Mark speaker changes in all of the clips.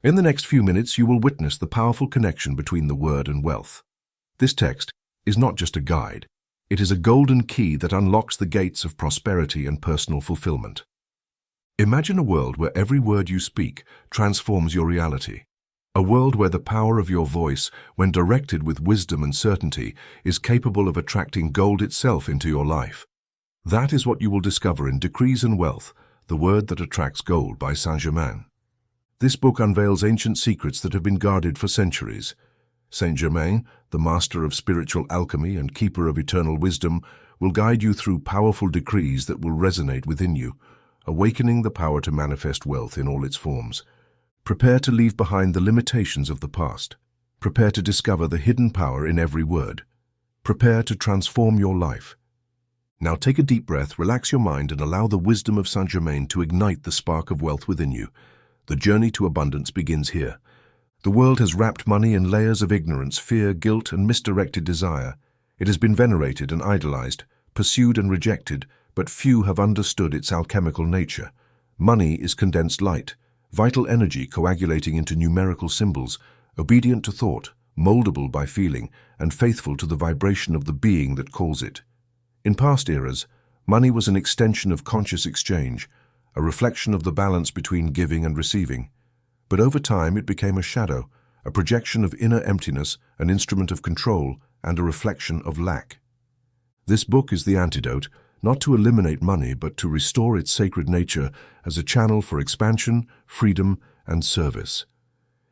Speaker 1: In the next few minutes, you will witness the powerful connection between the word and wealth. This text is not just a guide. It is a golden key that unlocks the gates of prosperity and personal fulfillment. Imagine a world where every word you speak transforms your reality. A world where the power of your voice, when directed with wisdom and certainty, is capable of attracting gold itself into your life. That is what you will discover in Decrees and Wealth, the Word That Attracts Gold by Saint Germain. This book unveils ancient secrets that have been guarded for centuries. Saint Germain, the master of spiritual alchemy and keeper of eternal wisdom, will guide you through powerful decrees that will resonate within you, awakening the power to manifest wealth in all its forms. Prepare to leave behind the limitations of the past. Prepare to discover the hidden power in every word. Prepare to transform your life. Now take a deep breath, relax your mind, and allow the wisdom of Saint Germain to ignite the spark of wealth within you. The journey to abundance begins here. The world has wrapped money in layers of ignorance, fear, guilt, and misdirected desire. It has been venerated and idolized, pursued and rejected, but few have understood its alchemical nature. Money is condensed light, vital energy coagulating into numerical symbols, obedient to thought, moldable by feeling, and faithful to the vibration of the being that calls it. In past eras, money was an extension of conscious exchange, a reflection of the balance between giving and receiving. But over time it became a shadow, a projection of inner emptiness, an instrument of control, and a reflection of lack. This book is the antidote, not to eliminate money, but to restore its sacred nature as a channel for expansion, freedom, and service.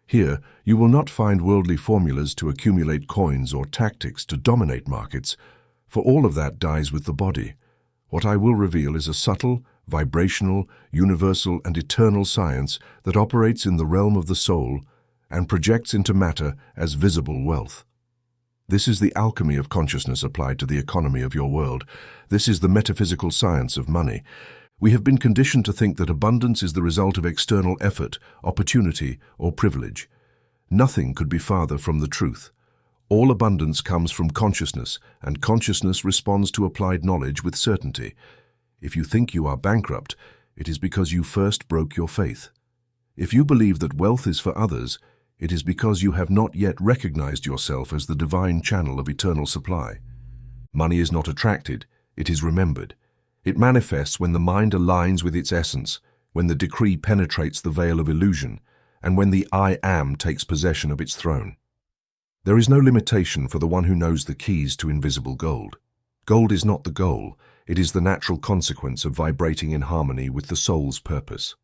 Speaker 1: Here, you will not find worldly formulas to accumulate coins or tactics to dominate markets, for all of that dies with the body. What I will reveal is a subtle, vibrational, universal, and eternal science that operates in the realm of the soul and projects into matter as visible wealth. This is the alchemy of consciousness applied to the economy of your world. This is the metaphysical science of money. We have been conditioned to think that abundance is the result of external effort, opportunity, or privilege. Nothing could be farther from the truth. All abundance comes from consciousness, and consciousness responds to applied knowledge with certainty. If you think you are bankrupt, it is because you first broke your faith. If you believe that wealth is for others, it is because you have not yet recognized yourself as the divine channel of eternal supply. Money is not attracted, it is remembered. It manifests when the mind aligns with its essence, when the decree penetrates the veil of illusion, and when the I Am takes possession of its throne. There is no limitation for the one who knows the keys to invisible gold. Gold is not the goal, it is the natural consequence of vibrating in harmony with the soul's purpose.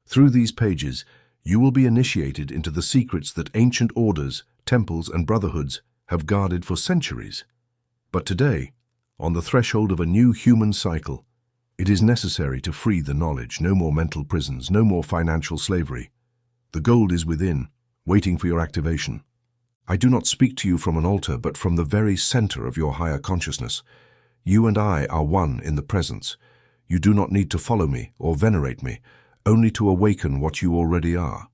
Speaker 1: Through these pages, you will be initiated into the secrets that ancient orders, temples, and brotherhoods have guarded for centuries. But today, on the threshold of a new human cycle, it is necessary to free the knowledge. No more mental prisons, no more financial slavery. The gold is within, waiting for your activation. I do not speak to you from an altar, but from the very center of your higher consciousness. You and I are one in the presence. You do not need to follow me or venerate me, only to awaken what you already are,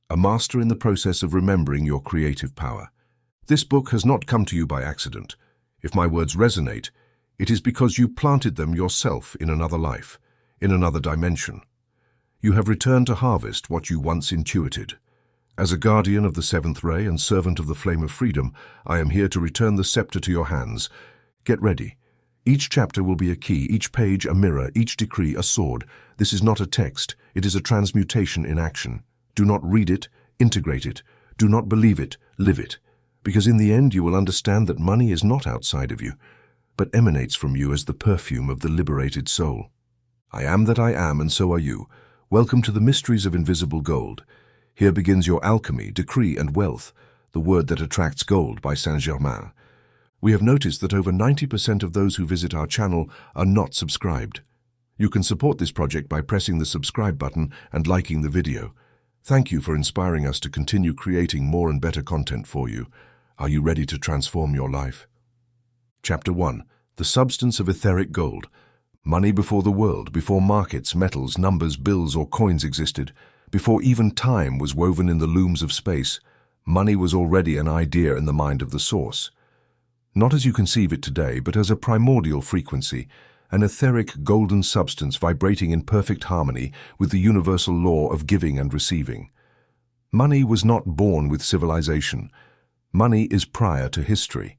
Speaker 1: a master in the process of remembering your creative power. This book has not come to you by accident. If my words resonate, it is because you planted them yourself in another life, in another dimension. You have returned to harvest what you once intuited. As a guardian of the seventh ray and servant of the flame of freedom, I am here to return the scepter to your hands. Get ready. Each chapter will be a key, each page a mirror, each decree a sword. This is not a text, it is a transmutation in action. Do not read it, integrate it. Do not believe it, live it. Because in the end you will understand that money is not outside of you, but emanates from you as the perfume of the liberated soul. I am that I am, and so are you. Welcome to the mysteries of invisible gold. Here begins your alchemy, decree, and wealth, the word that attracts gold by Saint Germain. We have noticed that over 90% of those who visit our channel are not subscribed. You can support this project by pressing the subscribe button and liking the video. Thank you for inspiring us to continue creating more and better content for you. Are you ready to transform your life? Chapter 1. The substance of etheric gold. Money before the world, before markets, metals, numbers, bills, or coins existed, before even time was woven in the looms of space, money was already an idea in the mind of the source. Not as you conceive it today, but as a primordial frequency, an etheric golden substance vibrating in perfect harmony with the universal law of giving and receiving. Money was not born with civilization. Money is prior to history.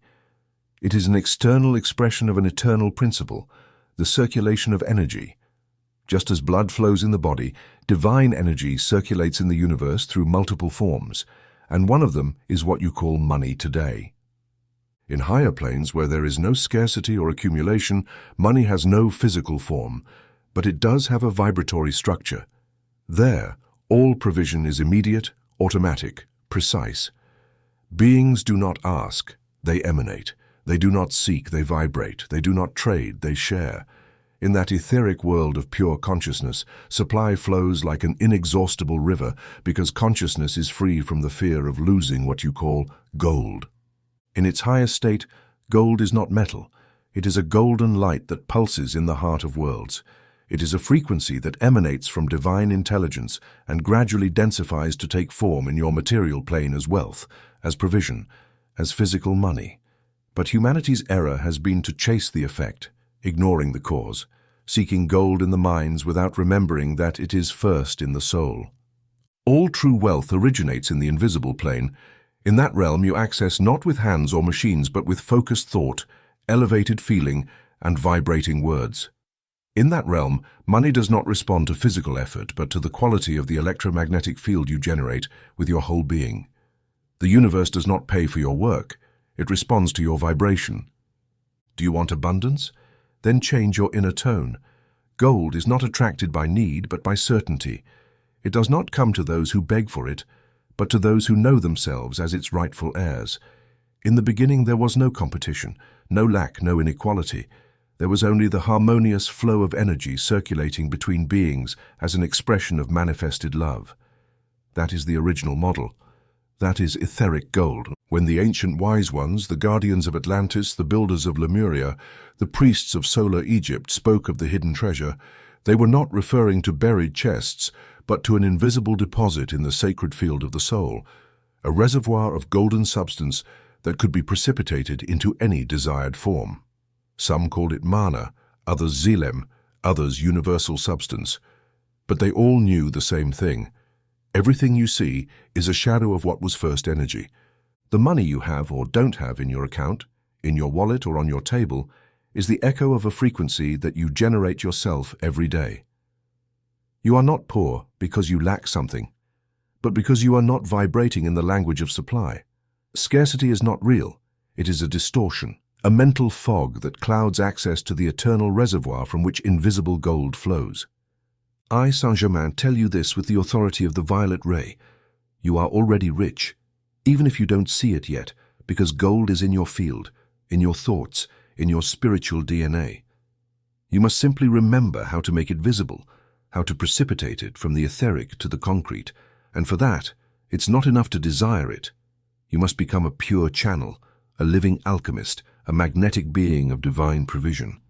Speaker 1: It is an external expression of an eternal principle, the circulation of energy. Just as blood flows in the body, divine energy circulates in the universe through multiple forms, and one of them is what you call money today. In higher planes where there is no scarcity or accumulation, money has no physical form, but it does have a vibratory structure. There, all provision is immediate, automatic, precise. Beings do not ask, they emanate. They do not seek, they vibrate. They do not trade, they share. In that etheric world of pure consciousness, supply flows like an inexhaustible river because consciousness is free from the fear of losing what you call gold. In its highest state, gold is not metal. It is a golden light that pulses in the heart of worlds. It is a frequency that emanates from divine intelligence and gradually densifies to take form in your material plane as wealth, as provision, as physical money. But humanity's error has been to chase the effect, ignoring the cause, seeking gold in the mines without remembering that it is first in the soul. All true wealth originates in the invisible plane. In that realm you access not with hands or machines but with focused thought, elevated feeling, and vibrating words. In that realm, money does not respond to physical effort but to the quality of the electromagnetic field you generate with your whole being. The universe does not pay for your work, it responds to your vibration. Do you want abundance? Then change your inner tone. Gold is not attracted by need but by certainty. It does not come to those who beg for it, but to those who know themselves as its rightful heirs. In the beginning there was no competition, no lack, no inequality. There was only the harmonious flow of energy circulating between beings as an expression of manifested love. That is the original model. That is etheric gold. When the ancient wise ones, the guardians of Atlantis, the builders of Lemuria, the priests of solar Egypt spoke of the hidden treasure, they were not referring to buried chests, but to an invisible deposit in the sacred field of the soul, a reservoir of golden substance that could be precipitated into any desired form. Some called it mana, others zilem, others universal substance. But they all knew the same thing. Everything you see is a shadow of what was first energy. The money you have or don't have in your account, in your wallet or on your table, is the echo of a frequency that you generate yourself every day. You are not poor because you lack something, but because you are not vibrating in the language of supply. Scarcity is not real. It is a distortion, a mental fog that clouds access to the eternal reservoir from which invisible gold flows. I, Saint Germain, tell you this with the authority of the violet ray. You are already rich, even if you don't see it yet, because gold is in your field, in your thoughts, in your spiritual DNA. You must simply remember how to make it visible, how to precipitate it from the etheric to the concrete, and for that, it's not enough to desire it. You must become a pure channel, a living alchemist, a magnetic being of divine provision.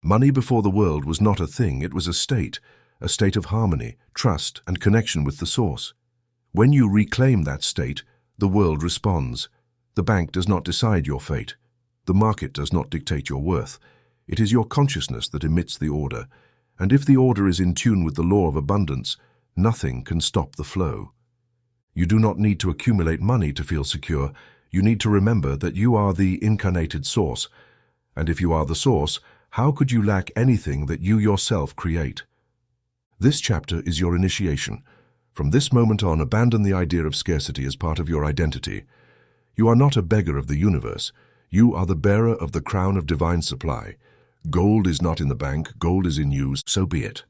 Speaker 1: Money before the world was not a thing, it was a state of harmony, trust, and connection with the source. When you reclaim that state, the world responds. The bank does not decide your fate. The market does not dictate your worth. It is your consciousness that emits the order, and if the order is in tune with the law of abundance, nothing can stop the flow. You do not need to accumulate money to feel secure. You need to remember that you are the incarnated source, and if you are the source, how could you lack anything that you yourself create? This chapter is your initiation. From this moment on, abandon the idea of scarcity as part of your identity. You are not a beggar of the universe. You are the bearer of the crown of divine supply. Gold is not in the bank, gold is in you, so be it.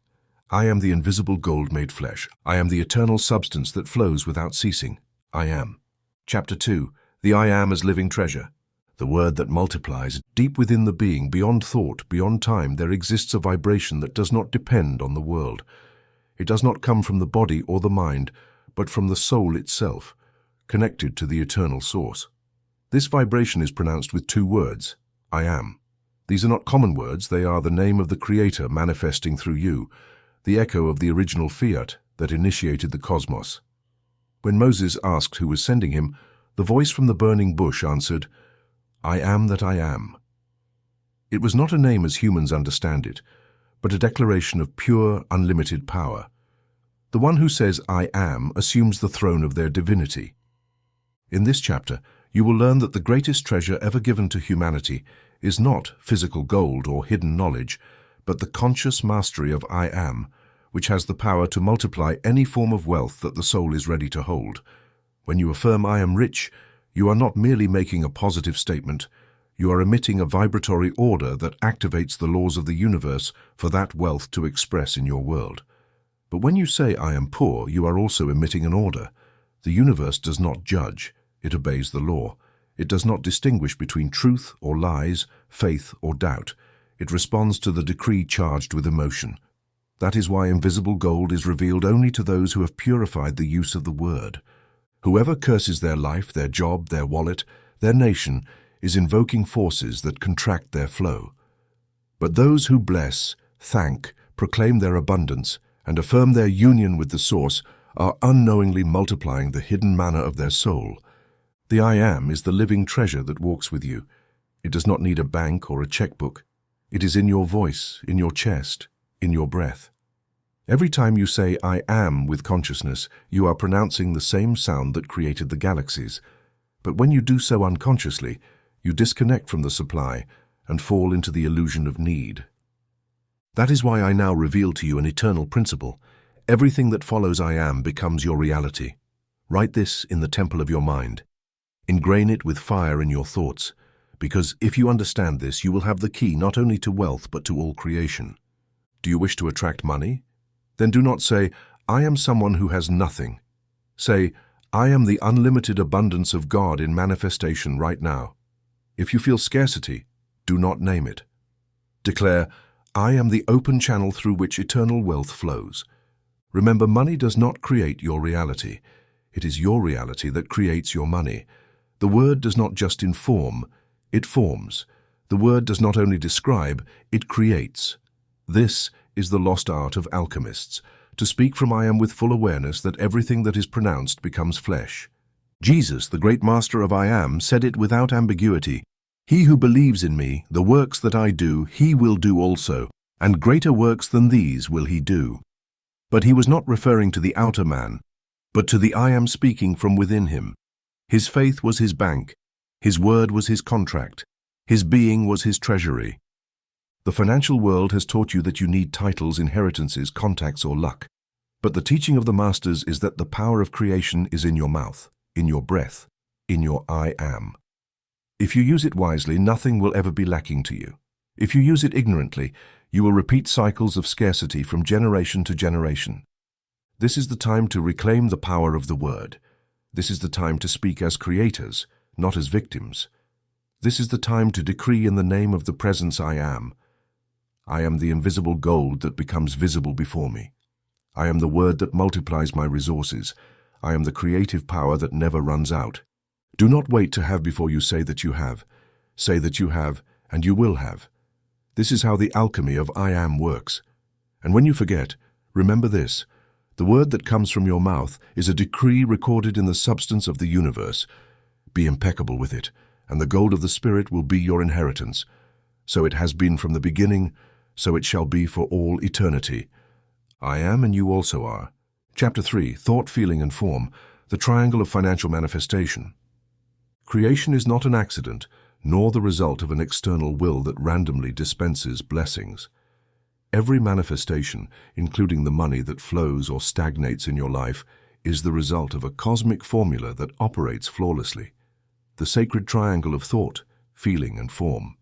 Speaker 1: I am the invisible gold made flesh. I am the eternal substance that flows without ceasing. I am. Chapter 2. The I am as living treasure. The word that multiplies. Deep within the being, beyond thought, beyond time, there exists a vibration that does not depend on the world. It does not come from the body or the mind, but from the soul itself, connected to the eternal source. This vibration is pronounced with two words, I am. These are not common words, they are the name of the Creator manifesting through you, the echo of the original fiat that initiated the cosmos. When Moses asked who was sending him, the voice from the burning bush answered, I am that I am. It was not a name as humans understand it, but a declaration of pure, unlimited power. The one who says, "I am," assumes the throne of their divinity. In this chapter, you will learn that the greatest treasure ever given to humanity is not physical gold or hidden knowledge, but the conscious mastery of I am, which has the power to multiply any form of wealth that the soul is ready to hold. When you affirm "I am rich," you are not merely making a positive statement, you are emitting a vibratory order that activates the laws of the universe for that wealth to express in your world. But when you say "I am poor," you are also emitting an order. The universe does not judge, it obeys the law. It does not distinguish between truth or lies, faith or doubt. It responds to the decree charged with emotion. That is why invisible gold is revealed only to those who have purified the use of the word. Whoever curses their life, their job, their wallet, their nation, is invoking forces that contract their flow. But those who bless, thank, proclaim their abundance, and affirm their union with the source are unknowingly multiplying the hidden manna of their soul. The I am is the living treasure that walks with you. It does not need a bank or a checkbook. It is in your voice, in your chest, in your breath. Every time you say "I am" with consciousness, you are pronouncing the same sound that created the galaxies. But when you do so unconsciously, you disconnect from the supply and fall into the illusion of need. That is why I now reveal to you an eternal principle. Everything that follows "I am" becomes your reality. Write this in the temple of your mind. Ingrain it with fire in your thoughts, because if you understand this, you will have the key not only to wealth but to all creation. Do you wish to attract money? Then do not say, "I am someone who has nothing." Say, "I am the unlimited abundance of God in manifestation right now." If you feel scarcity, do not name it. Declare, "I am the open channel through which eternal wealth flows." Remember, money does not create your reality. It is your reality that creates your money. The word does not just inform, it forms. The word does not only describe, it creates. This is the lost art of alchemists, to speak from I am with full awareness that everything that is pronounced becomes flesh. Jesus, the great master of I am, said it without ambiguity. "He who believes in me, the works that I do, he will do also, and greater works than these will he do." But he was not referring to the outer man, but to the I am speaking from within him. His faith was his bank, his word was his contract, his being was his treasury. The financial world has taught you that you need titles, inheritances, contacts, or luck. But the teaching of the masters is that the power of creation is in your mouth, in your breath, in your I am. If you use it wisely, nothing will ever be lacking to you. If you use it ignorantly, you will repeat cycles of scarcity from generation to generation. This is the time to reclaim the power of the word. This is the time to speak as creators, not as victims. This is the time to decree in the name of the presence I am. I am the invisible gold that becomes visible before me. I am the word that multiplies my resources. I am the creative power that never runs out. Do not wait to have before you say that you have. Say that you have, and you will have. This is how the alchemy of I am works. And when you forget, remember this. The word that comes from your mouth is a decree recorded in the substance of the universe. Be impeccable with it, and the gold of the Spirit will be your inheritance. So it has been from the beginning, so it shall be for all eternity. I am, and you also are. Chapter 3, Thought, Feeling, and Form, the Triangle of Financial Manifestation. Creation is not an accident, nor the result of an external will that randomly dispenses blessings. Every manifestation, including the money that flows or stagnates in your life, is the result of a cosmic formula that operates flawlessly. The sacred triangle of thought, feeling, and form.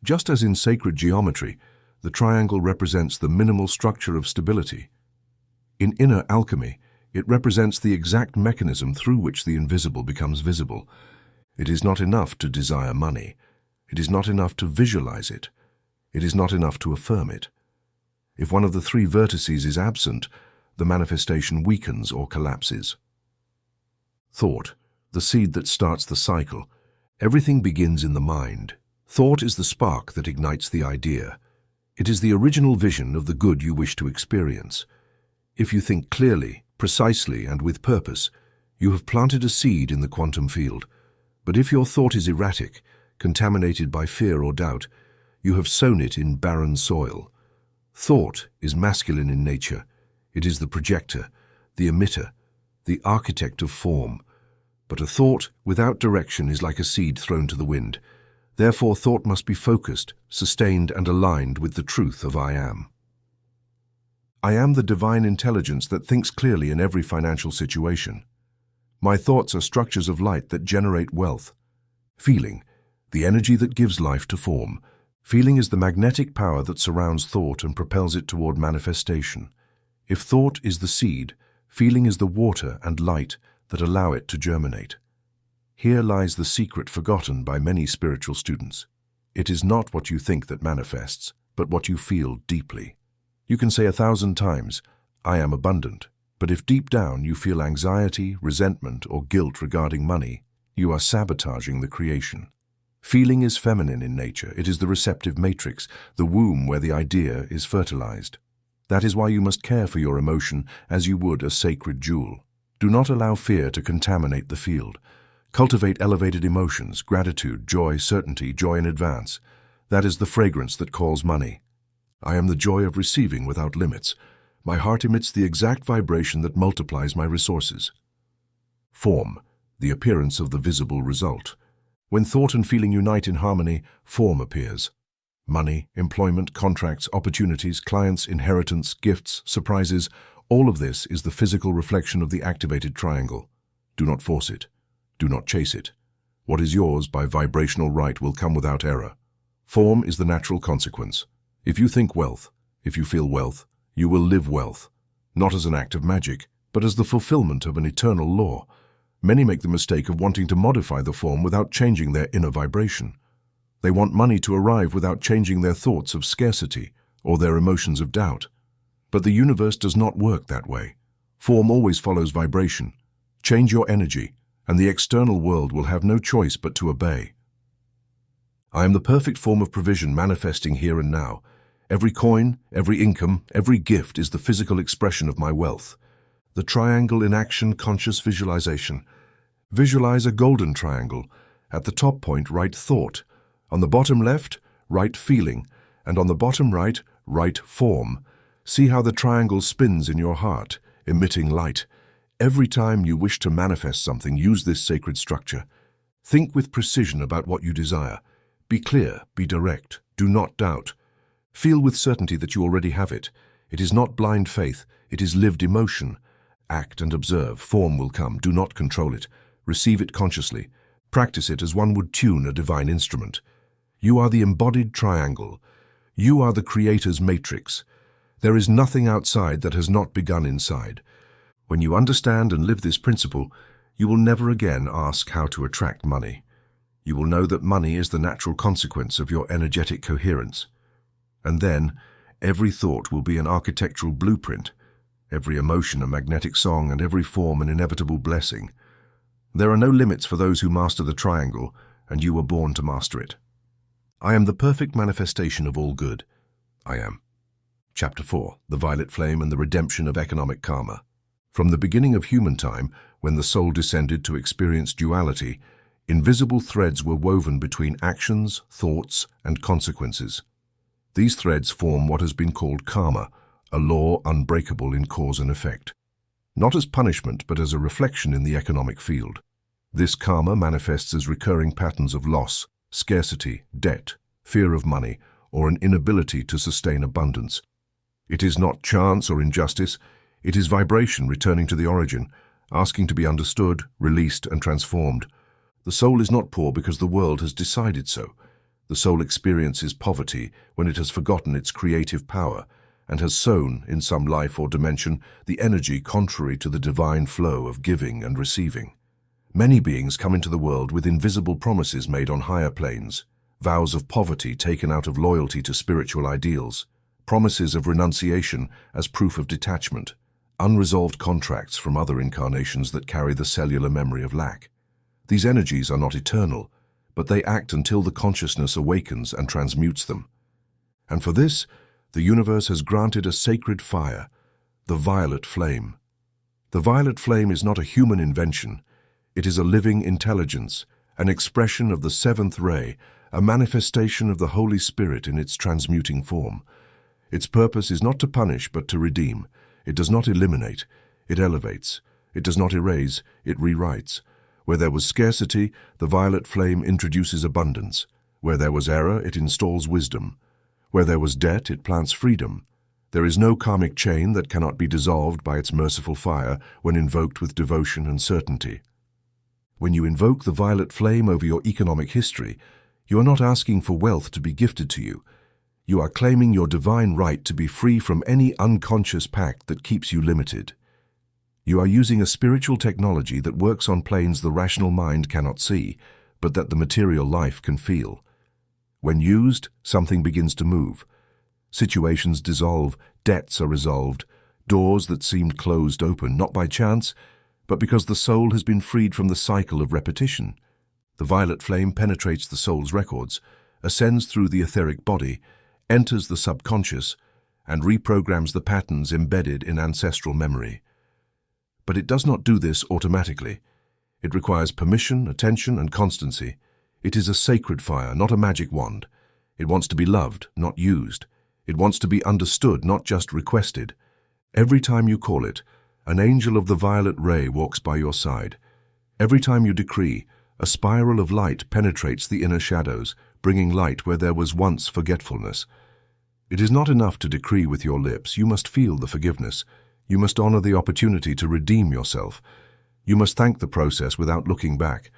Speaker 1: Just as in sacred geometry, the triangle represents the minimal structure of stability. In inner alchemy, it represents the exact mechanism through which the invisible becomes visible. It is not enough to desire money. It is not enough to visualize it. It is not enough to affirm it. If one of the three vertices is absent, the manifestation weakens or collapses. Thought, the seed that starts the cycle. Everything begins in the mind. Thought is the spark that ignites the idea. It is the original vision of the good you wish to experience. If you think clearly, precisely, and with purpose, you have planted a seed in the quantum field. But if your thought is erratic, contaminated by fear or doubt, you have sown it in barren soil. Thought is masculine in nature. It is the projector, the emitter, the architect of form. But a thought without direction is like a seed thrown to the wind. Therefore, thought must be focused, sustained, and aligned with the truth of I am. I am the divine intelligence that thinks clearly in every financial situation. My thoughts are structures of light that generate wealth. Feeling, the energy that gives life to form. Feeling is the magnetic power that surrounds thought and propels it toward manifestation. If thought is the seed, feeling is the water and light that allow it to germinate. Here lies the secret forgotten by many spiritual students. It is not what you think that manifests, but what you feel deeply. You can say 1,000 times, I am abundant, but if deep down you feel anxiety, resentment, or guilt regarding money, you are sabotaging the creation. Feeling is feminine in nature. It is the receptive matrix, the womb where the idea is fertilized. That is why you must care for your emotion as you would a sacred jewel. Do not allow fear to contaminate the field. Cultivate elevated emotions, gratitude, joy, certainty, joy in advance. That is the fragrance that calls money. I am the joy of receiving without limits. My heart emits the exact vibration that multiplies my resources. Form, the appearance of the visible result. When thought and feeling unite in harmony, form appears. Money, employment, contracts, opportunities, clients, inheritance, gifts, surprises, all of this is the physical reflection of the activated triangle. Do not force it. Do not chase it. What is yours by vibrational right will come without error. Form is the natural consequence. If you think wealth, if you feel wealth, you will live wealth, not as an act of magic, but as the fulfillment of an eternal law. Many make the mistake of wanting to modify the form without changing their inner vibration. They want money to arrive without changing their thoughts of scarcity or their emotions of doubt. But the universe does not work that way. Form always follows vibration. Change your energy, and the external world will have no choice but to obey. I am the perfect form of provision manifesting here and now. Every coin, every income, every gift is the physical expression of my wealth. The triangle in action, conscious visualization. Visualize a golden triangle. At the top point, write thought. On the bottom left, write feeling. And on the bottom right, write form. See how the triangle spins in your heart, emitting light. Every time you wish to manifest something, use this sacred structure. Think with precision about what you desire. Be clear, be direct, do not doubt. Feel with certainty that you already have it. It is not blind faith, it is lived emotion. Act and observe, form will come, do not control it. Receive it consciously. Practice it as one would tune a divine instrument. You are the embodied triangle. You are the Creator's matrix. There is nothing outside that has not begun inside. When you understand and live this principle, you will never again ask how to attract money. You will know that money is the natural consequence of your energetic coherence. And then, every thought will be an architectural blueprint, every emotion a magnetic song, and every form an inevitable blessing. There are no limits for those who master the triangle, and you were born to master it. I am the perfect manifestation of all good. I am. Chapter 4. The Violet Flame and the Redemption of Economic Karma. From the beginning of human time, when the soul descended to experience duality, invisible threads were woven between actions, thoughts, and consequences. These threads form what has been called karma, a law unbreakable in cause and effect. Not as punishment, but as a reflection in the economic field. This karma manifests as recurring patterns of loss, scarcity, debt, fear of money, or an inability to sustain abundance. It is not chance or injustice, it is vibration returning to the origin, asking to be understood, released, and transformed. The soul is not poor because the world has decided so. The soul experiences poverty when it has forgotten its creative power and has sown, in some life or dimension, the energy contrary to the divine flow of giving and receiving. Many beings come into the world with invisible promises made on higher planes, vows of poverty taken out of loyalty to spiritual ideals, promises of renunciation as proof of detachment, unresolved contracts from other incarnations that carry the cellular memory of lack. These energies are not eternal, but they act until the consciousness awakens and transmutes them. And for this, the universe has granted a sacred fire, the violet flame. The violet flame is not a human invention. It is a living intelligence, an expression of the seventh ray, a manifestation of the Holy Spirit in its transmuting form. Its purpose is not to punish but to redeem. It does not eliminate, it elevates. It does not erase, it rewrites. Where there was scarcity, the violet flame introduces abundance. Where there was error, it installs wisdom. Where there was debt, it plants freedom. There is no karmic chain that cannot be dissolved by its merciful fire when invoked with devotion and certainty. When you invoke the violet flame over your economic history, you are not asking for wealth to be gifted to you. You are claiming your divine right to be free from any unconscious pact that keeps you limited. You are using a spiritual technology that works on planes the rational mind cannot see, but that the material life can feel. When used, something begins to move. Situations dissolve, debts are resolved, doors that seemed closed open, not by chance, but because the soul has been freed from the cycle of repetition. The violet flame penetrates the soul's records, ascends through the etheric body, enters the subconscious, and reprograms the patterns embedded in ancestral memory. But it does not do this automatically. It requires permission, attention, and constancy. It is a sacred fire, not a magic wand. It wants to be loved, not used. It wants to be understood, not just requested. Every time you call it, an angel of the violet ray walks by your side. Every time you decree, a spiral of light penetrates the inner shadows, bringing light where there was once forgetfulness. It is not enough to decree with your lips. You must feel the forgiveness. You must honor the opportunity to redeem yourself. You must thank the process without looking back.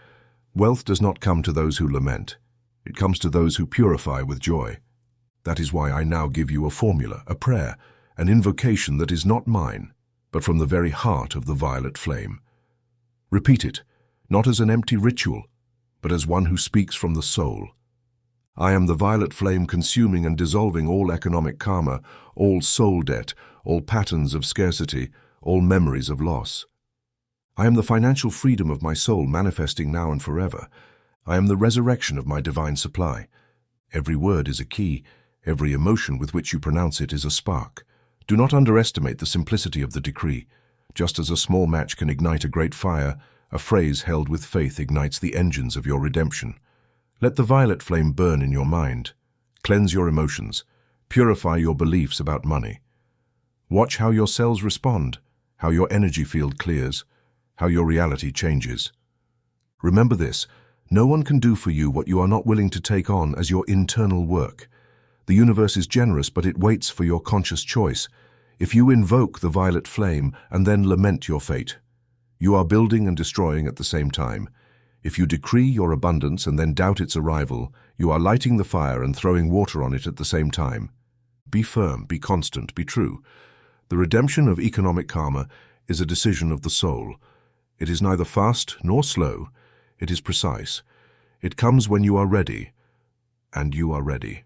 Speaker 1: Wealth does not come to those who lament. It comes to those who purify with joy. That is why I now give you a formula, a prayer, an invocation that is not mine, but from the very heart of the violet flame. Repeat it, not as an empty ritual, but as one who speaks from the soul. I am the violet flame consuming and dissolving all economic karma, all soul debt, all patterns of scarcity, all memories of loss. I am the financial freedom of my soul manifesting now and forever. I am the resurrection of my divine supply. Every word is a key. Every emotion with which you pronounce it is a spark. Do not underestimate the simplicity of the decree. Just as a small match can ignite a great fire, a phrase held with faith ignites the engines of your redemption. Let the violet flame burn in your mind. Cleanse your emotions. Purify your beliefs about money. Watch how your cells respond, how your energy field clears, how your reality changes. Remember this, no one can do for you what you are not willing to take on as your internal work. The universe is generous, but it waits for your conscious choice. If you invoke the violet flame and then lament your fate, you are building and destroying at the same time. If you decree your abundance and then doubt its arrival, you are lighting the fire and throwing water on it at the same time. Be firm, be constant, be true. The redemption of economic karma is a decision of the soul. It is neither fast nor slow. It is precise. It comes when you are ready, and you are ready.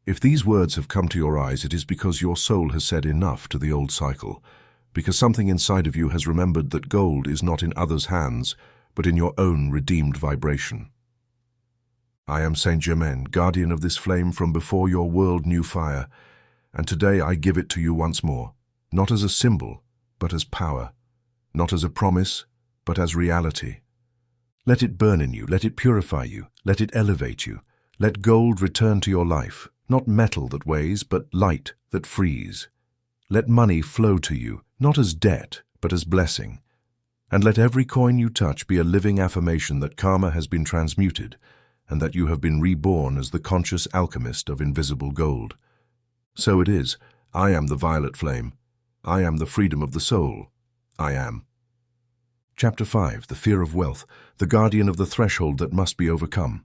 Speaker 1: If these words have come to your eyes, it is because your soul has said enough to the old cycle, because something inside of you has remembered that gold is not in others' hands, but in your own redeemed vibration. I am Saint Germain, guardian of this flame from before your world knew fire, and today I give it to you once more, not as a symbol, but as power, not as a promise, but as reality. Let it burn in you, let it purify you, let it elevate you. Let gold return to your life, not metal that weighs, but light that frees. Let money flow to you, not as debt, but as blessing. And let every coin you touch be a living affirmation that karma has been transmuted, and that you have been reborn as the conscious alchemist of invisible gold. So it is. I am the violet flame. I am the freedom of the soul. I am. Chapter 5. The Fear of Wealth, the guardian of the threshold that must be overcome.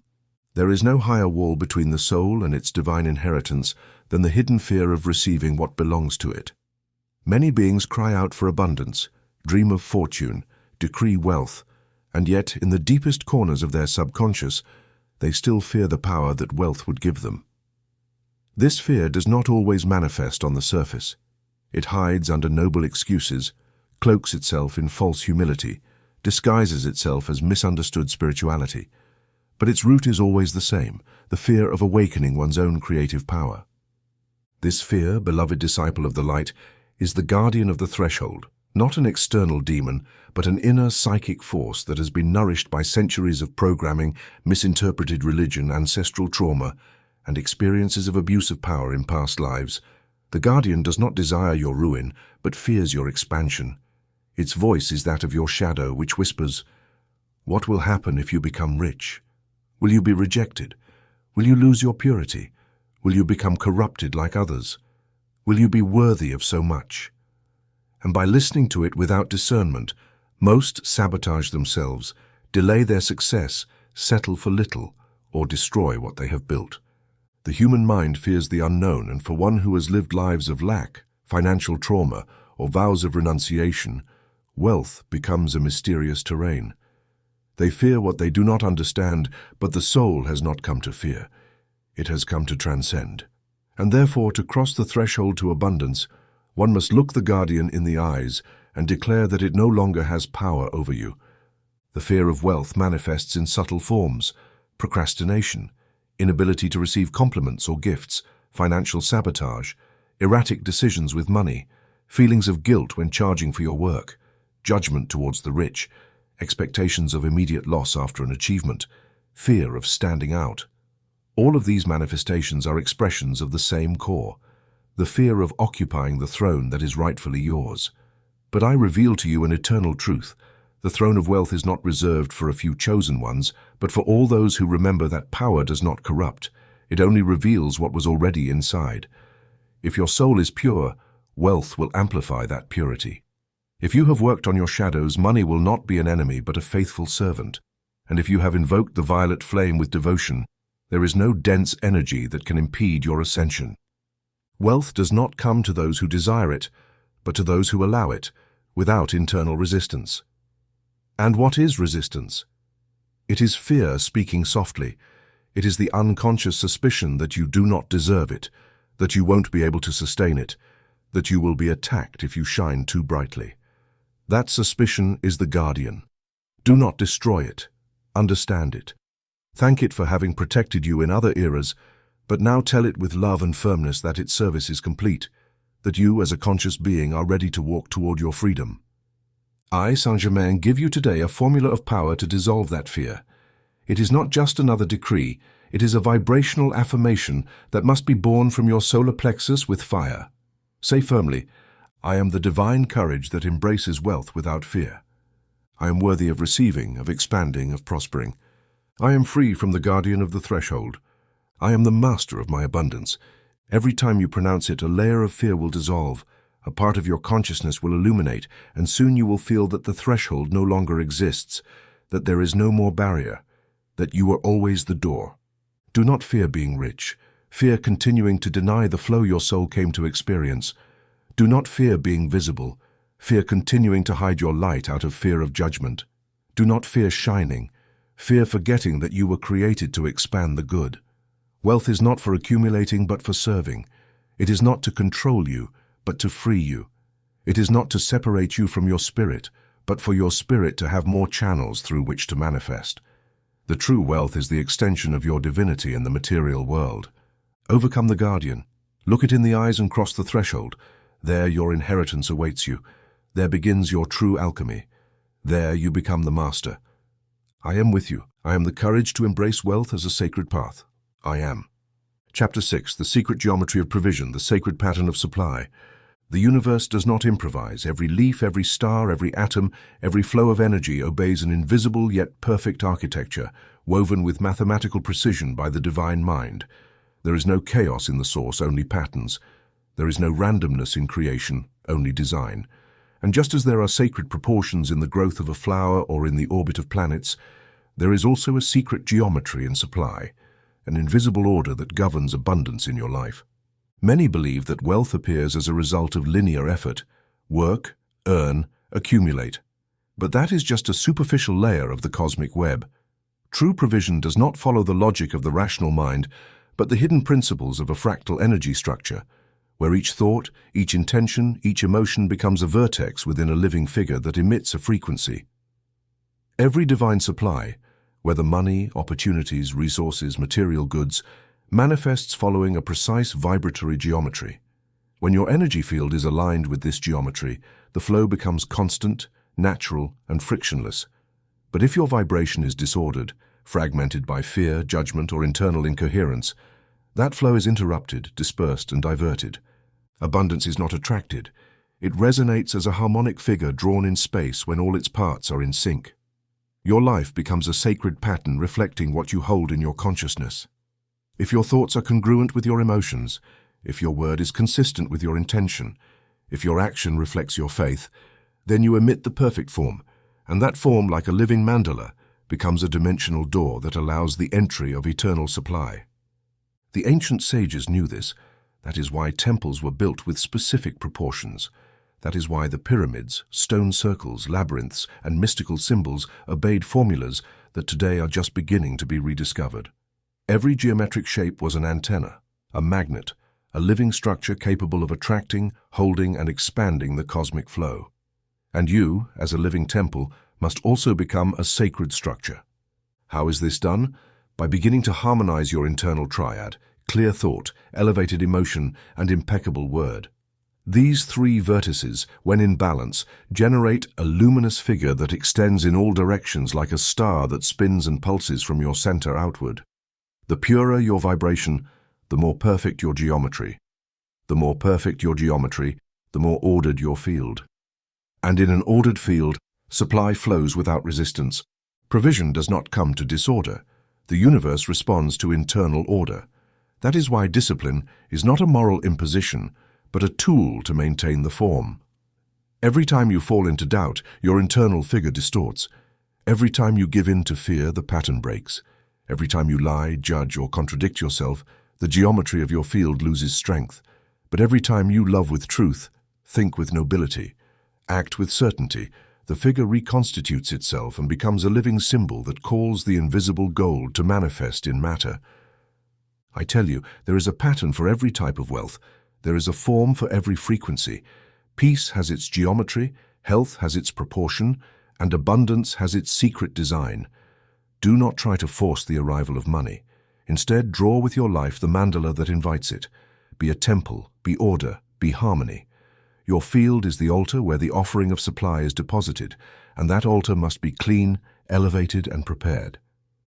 Speaker 1: There is no higher wall between the soul and its divine inheritance than the hidden fear of receiving what belongs to it. Many beings cry out for abundance, dream of fortune, decree wealth, and yet in the deepest corners of their subconscious, they still fear the power that wealth would give them. This fear does not always manifest on the surface. It hides under noble excuses, cloaks itself in false humility, disguises itself as misunderstood spirituality. But its root is always the same, the fear of awakening one's own creative power. This fear, beloved disciple of the light, is the guardian of the threshold, not an external demon, but an inner psychic force that has been nourished by centuries of programming, misinterpreted religion, ancestral trauma, and experiences of abuse of power in past lives. The guardian does not desire your ruin, but fears your expansion. Its voice is that of your shadow, which whispers, "What will happen if you become rich? Will you be rejected? Will you lose your purity? Will you become corrupted like others? Will you be worthy of so much?" And by listening to it without discernment, most sabotage themselves, delay their success, settle for little, or destroy what they have built. The human mind fears the unknown, and for one who has lived lives of lack, financial trauma, or vows of renunciation, wealth becomes a mysterious terrain. They fear what they do not understand, but the soul has not come to fear. It has come to transcend. And therefore, to cross the threshold to abundance, one must look the guardian in the eyes and declare that it no longer has power over you. The fear of wealth manifests in subtle forms: procrastination, inability to receive compliments or gifts, financial sabotage, erratic decisions with money, feelings of guilt when charging for your work, judgment towards the rich, expectations of immediate loss after an achievement, fear of standing out. All of these manifestations are expressions of the same core, the fear of occupying the throne that is rightfully yours. But I reveal to you an eternal truth. The throne of wealth is not reserved for a few chosen ones, but for all those who remember that power does not corrupt. It only reveals what was already inside. If your soul is pure, wealth will amplify that purity. If you have worked on your shadows, money will not be an enemy but a faithful servant. And if you have invoked the violet flame with devotion, there is no dense energy that can impede your ascension. Wealth does not come to those who desire it, but to those who allow it, without internal resistance. And what is resistance? It is fear speaking softly. It is the unconscious suspicion that you do not deserve it, that you won't be able to sustain it, that you will be attacked if you shine too brightly. That suspicion is the guardian. Do not destroy it. Understand it. Thank it for having protected you in other eras, but now tell it with love and firmness that its service is complete, that you as a conscious being are ready to walk toward your freedom. I, Saint Germain, give you today a formula of power to dissolve that fear. It is not just another decree, it is a vibrational affirmation that must be born from your solar plexus with fire. Say firmly, "I am the divine courage that embraces wealth without fear. I am worthy of receiving, of expanding, of prospering. I am free from the guardian of the threshold. I am the master of my abundance." Every time you pronounce it, a layer of fear will dissolve, a part of your consciousness will illuminate, and soon you will feel that the threshold no longer exists, that there is no more barrier, that you are always the door. Do not fear being rich. Fear continuing to deny the flow your soul came to experience. Do not fear being visible. Fear continuing to hide your light out of fear of judgment. Do not fear shining. Fear forgetting that you were created to expand the good. Wealth is not for accumulating but for serving. It is not to control you, but to free you. It is not to separate you from your spirit, but for your spirit to have more channels through which to manifest. The true wealth is the extension of your divinity in the material world. Overcome the guardian. Look it in the eyes and cross the threshold. There your inheritance awaits you. There begins your true alchemy. There you become the master. I am with you. I am the courage to embrace wealth as a sacred path. I am. Chapter 6. The secret geometry of provision, the sacred pattern of supply. The universe does not improvise. Every leaf, every star, every atom, every flow of energy obeys an invisible yet perfect architecture, woven with mathematical precision by the divine mind. There is no chaos in the source, only patterns. There is no randomness in creation, only design. And just as there are sacred proportions in the growth of a flower or in the orbit of planets, there is also a secret geometry in supply, an invisible order that governs abundance in your life. Many believe that wealth appears as a result of linear effort: work, earn, accumulate. But that is just a superficial layer of the cosmic web. True provision does not follow the logic of the rational mind, but the hidden principles of a fractal energy structure, where each thought, each intention, each emotion becomes a vertex within a living figure that emits a frequency. Every divine supply, whether money, opportunities, resources, material goods, manifests following a precise vibratory geometry. When your energy field is aligned with this geometry, the flow becomes constant, natural, and frictionless. But if your vibration is disordered, fragmented by fear, judgment, or internal incoherence, that flow is interrupted, dispersed, and diverted. Abundance is not attracted. It resonates as a harmonic figure drawn in space when all its parts are in sync. Your life becomes a sacred pattern reflecting what you hold in your consciousness. If your thoughts are congruent with your emotions, if your word is consistent with your intention, if your action reflects your faith, then you emit the perfect form, and that form, like a living mandala, becomes a dimensional door that allows the entry of eternal supply. The ancient sages knew this. That is why temples were built with specific proportions. That is why the pyramids, stone circles, labyrinths, and mystical symbols obeyed formulas that today are just beginning to be rediscovered. Every geometric shape was an antenna, a magnet, a living structure capable of attracting, holding, and expanding the cosmic flow. And you, as a living temple, must also become a sacred structure. How is this done? By beginning to harmonize your internal triad: clear thought, elevated emotion, and impeccable word. These three vertices, when in balance, generate a luminous figure that extends in all directions like a star that spins and pulses from your center outward. The purer your vibration, the more perfect your geometry. The more perfect your geometry, the more ordered your field. And in an ordered field, supply flows without resistance. Provision does not come to disorder. The universe responds to internal order. That is why discipline is not a moral imposition, but a tool to maintain the form. Every time you fall into doubt, your internal figure distorts. Every time you give in to fear, the pattern breaks. Every time you lie, judge, or contradict yourself, the geometry of your field loses strength. But every time you love with truth, think with nobility, act with certainty, the figure reconstitutes itself and becomes a living symbol that calls the invisible gold to manifest in matter. I tell you, there is a pattern for every type of wealth. There is a form for every frequency. Peace has its geometry, health has its proportion, and abundance has its secret design. Do not try to force the arrival of money. Instead, draw with your life the mandala that invites it. Be a temple, be order, be harmony. Your field is the altar where the offering of supply is deposited, and that altar must be clean, elevated, and prepared.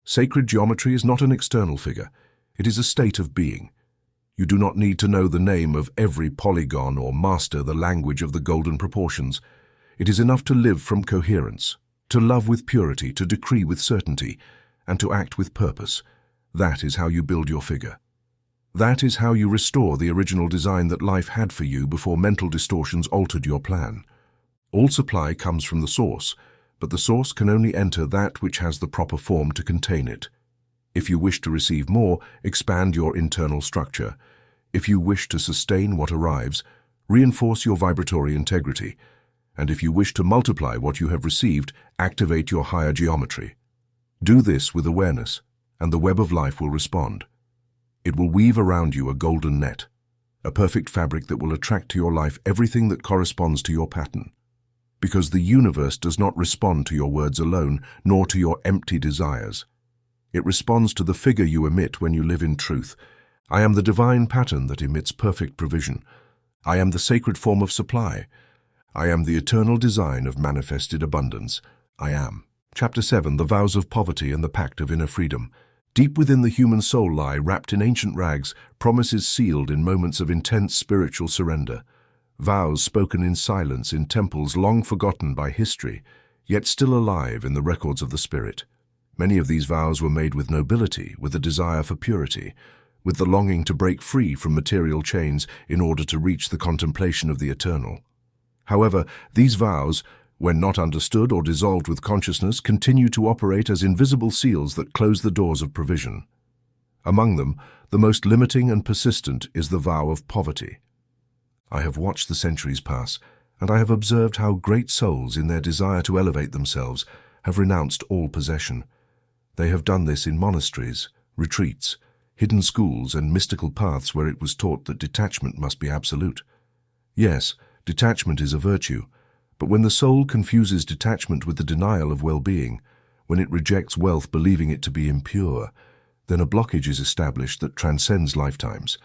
Speaker 1: Sacred geometry is not an external figure. It is a state of being. You do not need to know the name of every polygon or master the language of the golden proportions. It is enough to live from coherence, to love with purity, to decree with certainty, and to act with purpose. That is how you build your figure. That is how you restore the original design that life had for you before mental distortions altered your plan. All supply comes from the source, but the source can only enter that which has the proper form to contain it. If you wish to receive more, expand your internal structure. If you wish to sustain what arrives, reinforce your vibratory integrity. And if you wish to multiply what you have received, activate your higher geometry. Do this with awareness, and the web of life will respond. It will weave around you a golden net, a perfect fabric that will attract to your life everything that corresponds to your pattern. Because the universe does not respond to your words alone, nor to your empty desires. It responds to the figure you emit when you live in truth. I am the divine pattern that emits perfect provision. I am the sacred form of supply. I am the eternal design of manifested abundance. I am. Chapter 7, the vows of poverty and the pact of inner freedom. Deep within the human soul lie, wrapped in ancient rags, promises sealed in moments of intense spiritual surrender. Vows spoken in silence in temples long forgotten by history, yet still alive in the records of the spirit. Many of these vows were made with nobility, with a desire for purity, with the longing to break free from material chains in order to reach the contemplation of the eternal. However, these vows, when not understood or dissolved with consciousness, continue to operate as invisible seals that close the doors of provision. Among them, the most limiting and persistent is the vow of poverty. I have watched the centuries pass, and I have observed how great souls, in their desire to elevate themselves, have renounced all possession. They have done this in monasteries, retreats, hidden schools, and mystical paths where it was taught that detachment must be absolute. Yes, detachment is a virtue, but when the soul confuses detachment with the denial of well-being, when it rejects wealth believing it to be impure, then a blockage is established that transcends lifetimes.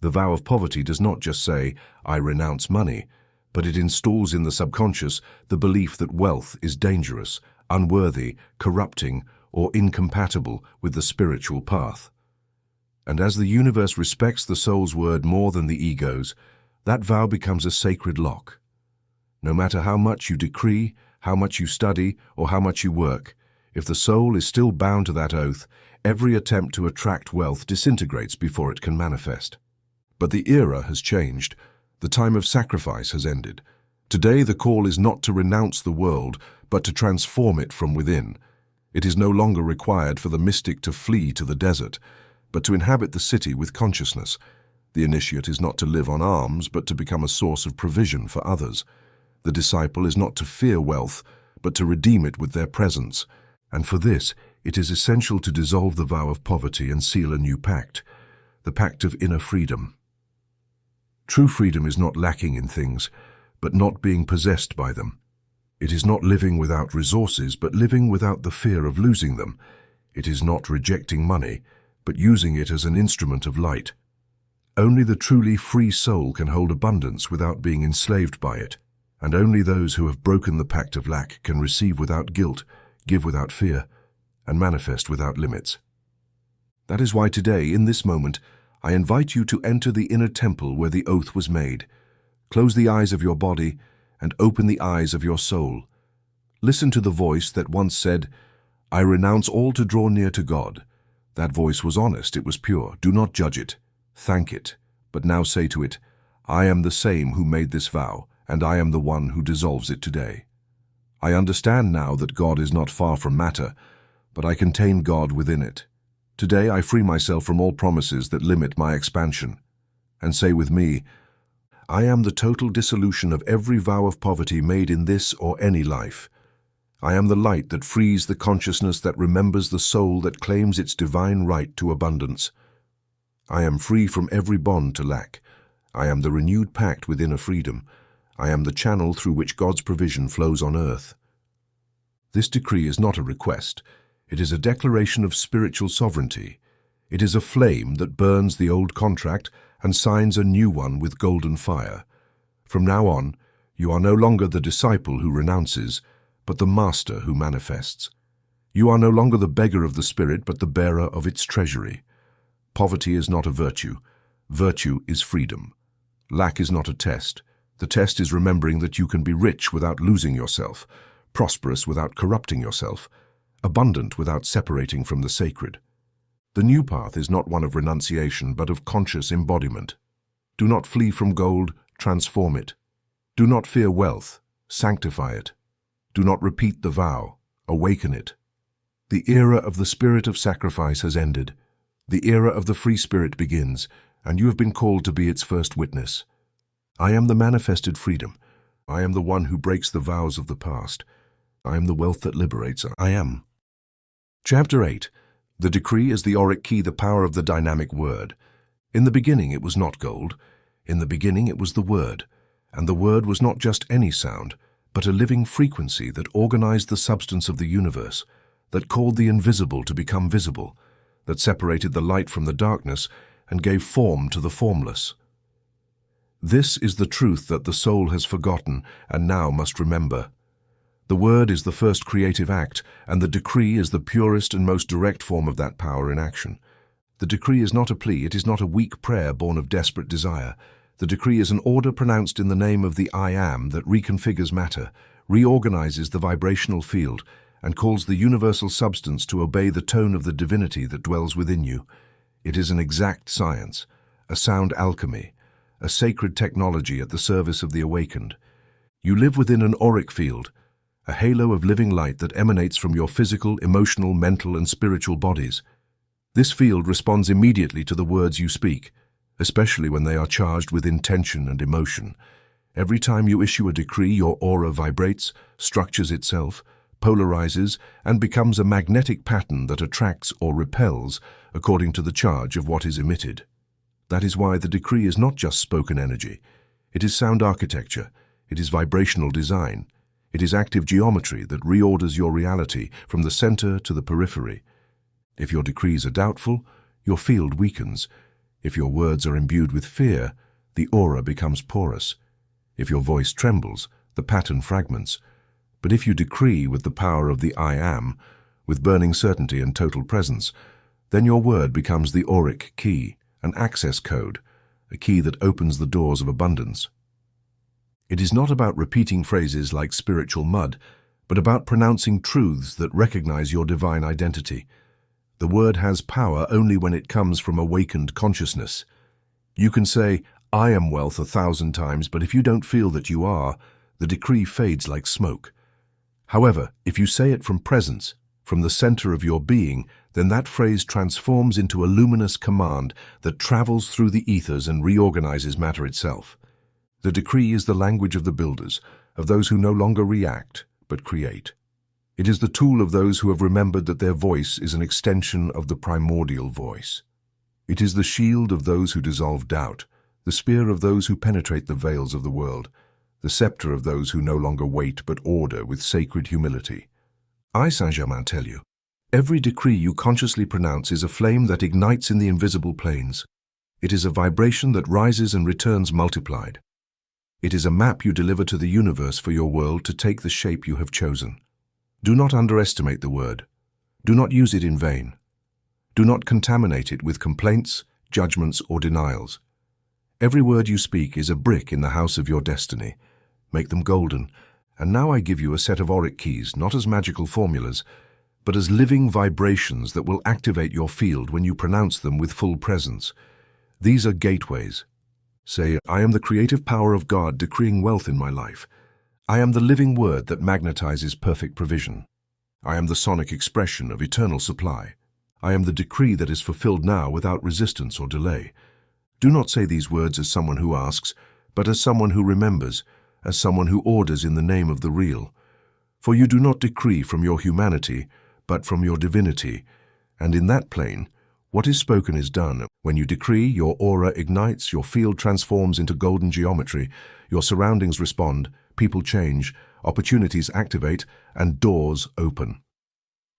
Speaker 1: The vow of poverty does not just say, I renounce money, but it installs in the subconscious the belief that wealth is dangerous, unworthy, corrupting, or incompatible with the spiritual path. And as the universe respects the soul's word more than the ego's, that vow becomes a sacred lock. No matter how much you decree, how much you study, or how much you work, if the soul is still bound to that oath, every attempt to attract wealth disintegrates before it can manifest. But the era has changed. The time of sacrifice has ended. Today the call is not to renounce the world, but to transform it from within. It is no longer required for the mystic to flee to the desert, but to inhabit the city with consciousness. The initiate is not to live on alms, but to become a source of provision for others. The disciple is not to fear wealth, but to redeem it with their presence. And for this, it is essential to dissolve the vow of poverty and seal a new pact, the pact of inner freedom. True freedom is not lacking in things, but not being possessed by them. It is not living without resources, but living without the fear of losing them. It is not rejecting money, but using it as an instrument of light. Only the truly free soul can hold abundance without being enslaved by it, and only those who have broken the pact of lack can receive without guilt, give without fear, and manifest without limits. That is why today, in this moment, I invite you to enter the inner temple where the oath was made. Close the eyes of your body and open the eyes of your soul. Listen to the voice that once said, "I renounce all to draw near to God." That voice was honest, it was pure. Do not judge it. Thank it. But now say to it, "I am the same who made this vow, and I am the one who dissolves it today. I understand now that God is not far from matter, but I contain God within it. Today I free myself from all promises that limit my expansion." And say with me, "I am the total dissolution of every vow of poverty made in this or any life. I am the light that frees the consciousness that remembers the soul that claims its divine right to abundance. I am free from every bond to lack. I am the renewed pact with inner freedom. I am the channel through which God's provision flows on earth." This decree is not a request. It is a declaration of spiritual sovereignty. It is a flame that burns the old contract and signs a new one with golden fire. From now on, you are no longer the disciple who renounces, but the master who manifests. You are no longer the beggar of the spirit, but the bearer of its treasury. Poverty is not a virtue. Virtue is freedom. Lack is not a test. The test is remembering that you can be rich without losing yourself, prosperous without corrupting yourself, abundant without separating from the sacred. The new path is not one of renunciation, but of conscious embodiment. Do not flee from gold, transform it. Do not fear wealth, sanctify it. Do not repeat the vow, awaken it. The era of the spirit of sacrifice has ended. The era of the free spirit begins, and you have been called to be its first witness. I am the manifested freedom. I am the one who breaks the vows of the past. I am the wealth that liberates. I am. Chapter 8. The decree is the auric key, the power of the dynamic word. In the beginning it was not gold. In the beginning it was the word. And the word was not just any sound, but a living frequency that organized the substance of the universe, that called the invisible to become visible, that separated the light from the darkness and gave form to the formless. This is the truth that the soul has forgotten and now must remember. The word is the first creative act, and the decree is the purest and most direct form of that power in action. The decree is not a plea, it is not a weak prayer born of desperate desire. The decree is an order pronounced in the name of the I Am that reconfigures matter, reorganizes the vibrational field, and calls the universal substance to obey the tone of the divinity that dwells within you. It is an exact science, a sound alchemy, a sacred technology at the service of the awakened. You live within an auric field, a halo of living light that emanates from your physical, emotional, mental, and spiritual bodies. This field responds immediately to the words you speak, especially when they are charged with intention and emotion. Every time you issue a decree, your aura vibrates, structures itself, polarizes, and becomes a magnetic pattern that attracts or repels according to the charge of what is emitted. That is why the decree is not just spoken energy. It is sound architecture. It is vibrational design. It is active geometry that reorders your reality from the center to the periphery. If your decrees are doubtful, your field weakens. If your words are imbued with fear, the aura becomes porous. If your voice trembles, the pattern fragments. But if you decree with the power of the I Am, with burning certainty and total presence, then your word becomes the auric key, an access code, a key that opens the doors of abundance. It is not about repeating phrases like spiritual mud, but about pronouncing truths that recognize your divine identity. The word has power only when it comes from awakened consciousness. You can say, "I am wealth" 1,000 times, but if you don't feel that you are, the decree fades like smoke. However, if you say it from presence, from the center of your being, then that phrase transforms into a luminous command that travels through the ethers and reorganizes matter itself. The decree is the language of the builders, of those who no longer react, but create. It is the tool of those who have remembered that their voice is an extension of the primordial voice. It is the shield of those who dissolve doubt, the spear of those who penetrate the veils of the world, the scepter of those who no longer wait but order with sacred humility. I, Saint Germain, tell you, every decree you consciously pronounce is a flame that ignites in the invisible planes. It is a vibration that rises and returns multiplied. It is a map you deliver to the universe for your world to take the shape you have chosen. Do not underestimate the word. Do not use it in vain. Do not contaminate it with complaints, judgments, or denials. Every word you speak is a brick in the house of your destiny. Make them golden. And now I give you a set of auric keys, not as magical formulas, but as living vibrations that will activate your field when you pronounce them with full presence. These are gateways. Say, "I am the creative power of God decreeing wealth in my life. I am the living word that magnetizes perfect provision. I am the sonic expression of eternal supply. I am the decree that is fulfilled now without resistance or delay." Do not say these words as someone who asks, but as someone who remembers, as someone who orders in the name of the real. For you do not decree from your humanity, but from your divinity, and in that plane, what is spoken is done. When you decree, your aura ignites, your field transforms into golden geometry, your surroundings respond, people change, opportunities activate, and doors open.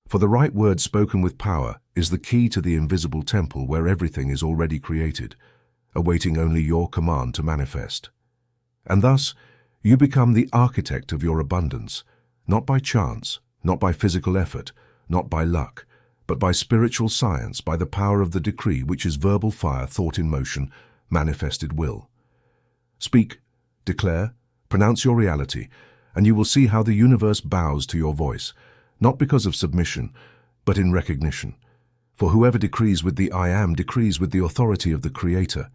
Speaker 1: For the right word spoken with power is the key to the invisible temple where everything is already created, awaiting only your command to manifest. And thus, you become the architect of your abundance, not by chance, not by physical effort, not by luck, but by spiritual science, by the power of the decree, which is verbal fire, thought in motion, manifested will. Speak, declare, pronounce your reality, and you will see how the universe bows to your voice, not because of submission, but in recognition. For whoever decrees with the I am decrees with the authority of the Creator.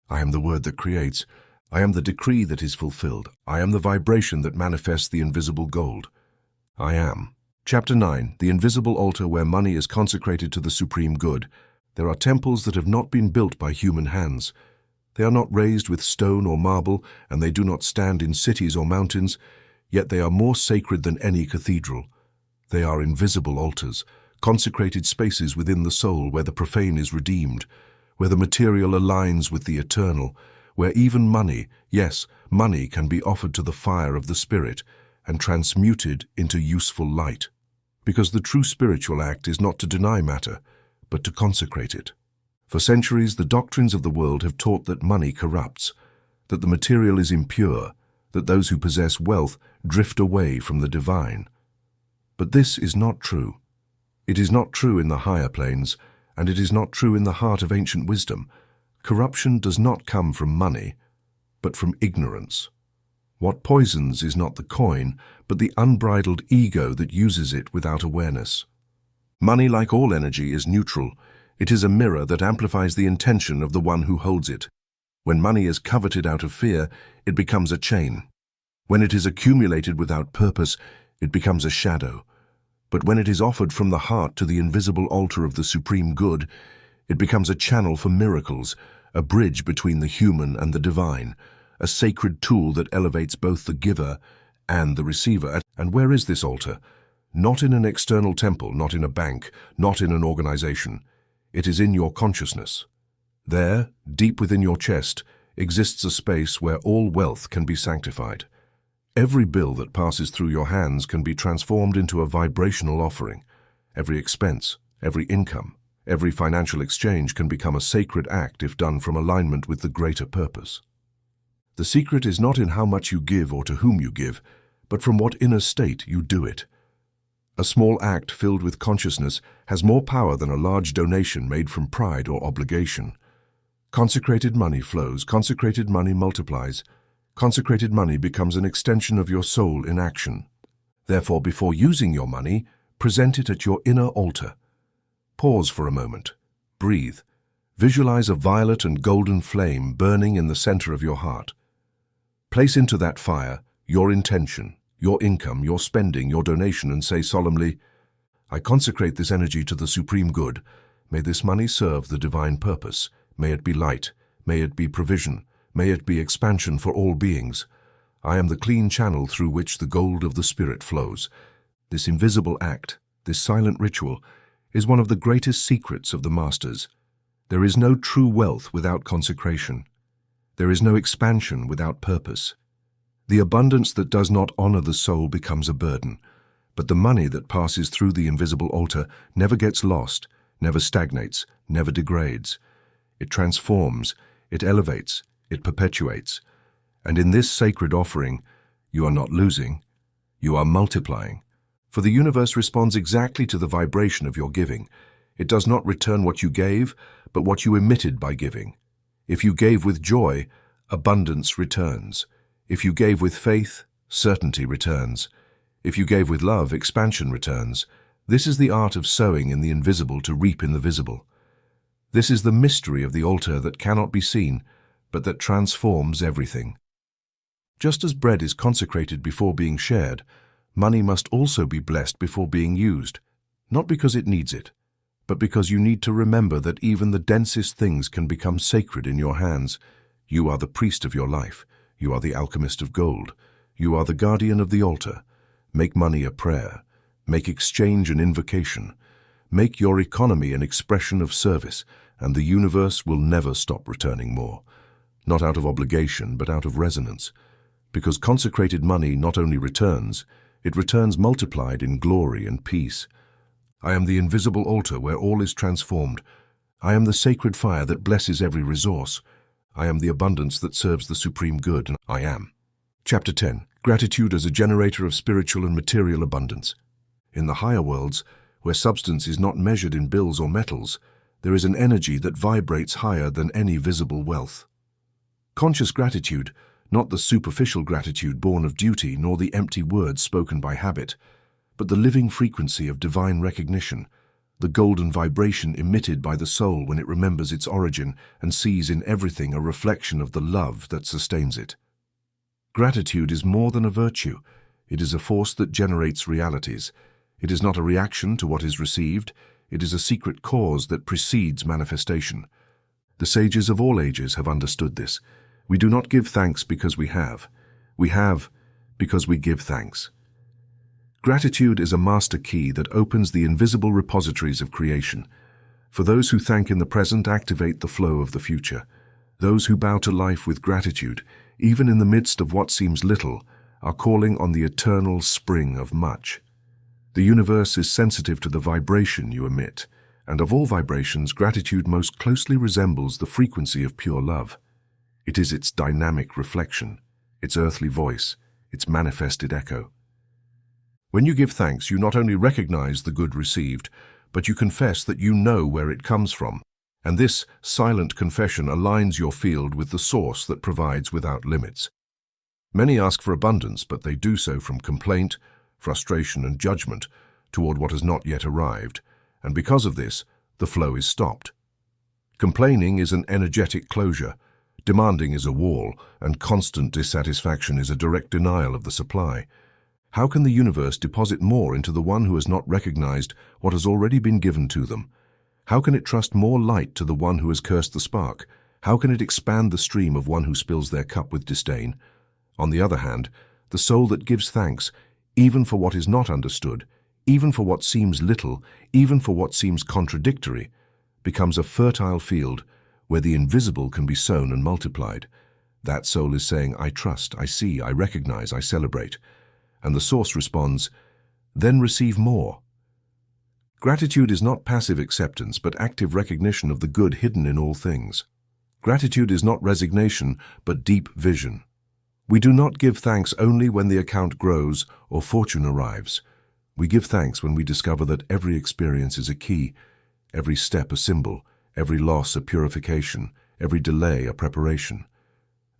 Speaker 1: I am the word that creates. I am the decree that is fulfilled. I am the vibration that manifests the invisible gold. I am. Chapter 9, the invisible altar where money is consecrated to the supreme good. There are temples that have not been built by human hands. They are not raised with stone or marble, and they do not stand in cities or mountains, yet they are more sacred than any cathedral. They are invisible altars, consecrated spaces within the soul where the profane is redeemed, where the material aligns with the eternal, where even money, yes, money can be offered to the fire of the Spirit and transmuted into useful light. Because the true spiritual act is not to deny matter, but to consecrate it. For centuries, the doctrines of the world have taught that money corrupts, that the material is impure, that those who possess wealth drift away from the divine. But this is not true. It is not true in the higher planes, and it is not true in the heart of ancient wisdom. Corruption does not come from money, but from ignorance. What poisons is not the coin, but the unbridled ego that uses it without awareness. Money, like all energy, is neutral. It is a mirror that amplifies the intention of the one who holds it. When money is coveted out of fear, it becomes a chain. When it is accumulated without purpose, it becomes a shadow. But when it is offered from the heart to the invisible altar of the supreme good, it becomes a channel for miracles, a bridge between the human and the divine, a sacred tool that elevates both the giver and the receiver. And where is this altar? Not in an external temple, not in a bank, not in an organization. It is in your consciousness. There, deep within your chest, exists a space where all wealth can be sanctified. Every bill that passes through your hands can be transformed into a vibrational offering. Every expense, every income, every financial exchange can become a sacred act if done from alignment with the greater purpose. The secret is not in how much you give or to whom you give, but from what inner state you do it. A small act filled with consciousness has more power than a large donation made from pride or obligation. Consecrated money flows, consecrated money multiplies. Consecrated money becomes an extension of your soul in action. Therefore, before using your money, present it at your inner altar. Pause for a moment. Breathe. Visualize a violet and golden flame burning in the center of your heart. Place into that fire your intention, your income, your spending, your donation, and say solemnly, I consecrate this energy to the supreme good. May this money serve the divine purpose. May it be light. May it be provision. May it be expansion for all beings. I am the clean channel through which the gold of the Spirit flows. This invisible act, this silent ritual, is one of the greatest secrets of the Masters. There is no true wealth without consecration. There is no expansion without purpose. The abundance that does not honor the soul becomes a burden, but the money that passes through the invisible altar never gets lost, never stagnates, never degrades. It transforms, it elevates, it perpetuates. And in this sacred offering, you are not losing, you are multiplying. For the universe responds exactly to the vibration of your giving. It does not return what you gave, but what you emitted by giving. If you gave with joy, abundance returns. If you gave with faith, certainty returns. If you gave with love, expansion returns. This is the art of sowing in the invisible to reap in the visible. This is the mystery of the altar that cannot be seen, but that transforms everything. Just as bread is consecrated before being shared, money must also be blessed before being used, not because it needs it, but because you need to remember that even the densest things can become sacred in your hands. You are the priest of your life. You are the alchemist of gold. You are the guardian of the altar. Make money a prayer. Make exchange an invocation. Make your economy an expression of service, and the universe will never stop returning more. Not out of obligation, but out of resonance. Because consecrated money not only returns, it returns multiplied in glory and peace. I am the invisible altar where all is transformed. I am the sacred fire that blesses every resource. I am the abundance that serves the supreme good. I am. Chapter 10. Gratitude as a generator of spiritual and material abundance. In the higher worlds, where substance is not measured in bills or metals, there is an energy that vibrates higher than any visible wealth. Conscious gratitude, not the superficial gratitude born of duty nor the empty words spoken by habit, but the living frequency of divine recognition, the golden vibration emitted by the soul when it remembers its origin and sees in everything a reflection of the love that sustains it. Gratitude is more than a virtue. It is a force that generates realities. It is not a reaction to what is received. It is a secret cause that precedes manifestation. The sages of all ages have understood this. We do not give thanks because we have. We have because we give thanks. Gratitude is a master key that opens the invisible repositories of creation. For those who thank in the present activate the flow of the future. Those who bow to life with gratitude, even in the midst of what seems little, are calling on the eternal spring of much. The universe is sensitive to the vibration you emit, and of all vibrations, gratitude most closely resembles the frequency of pure love. It is its dynamic reflection, its earthly voice, its manifested echo. When you give thanks, you not only recognize the good received, but you confess that you know where it comes from, and this silent confession aligns your field with the source that provides without limits. Many ask for abundance, but they do so from complaint, frustration, and judgment toward what has not yet arrived, and because of this, the flow is stopped. Complaining is an energetic closure, demanding is a wall, and constant dissatisfaction is a direct denial of the supply. How can the universe deposit more into the one who has not recognized what has already been given to them? How can it trust more light to the one who has cursed the spark? How can it expand the stream of one who spills their cup with disdain? On the other hand, the soul that gives thanks, even for what is not understood, even for what seems little, even for what seems contradictory, becomes a fertile field where the invisible can be sown and multiplied. That soul is saying, I trust, I see, I recognize, I celebrate. And the source responds, then receive more. Gratitude is not passive acceptance, but active recognition of the good hidden in all things. Gratitude is not resignation, but deep vision. We do not give thanks only when the account grows or fortune arrives. We give thanks when we discover that every experience is a key, every step a symbol, every loss a purification, every delay a preparation.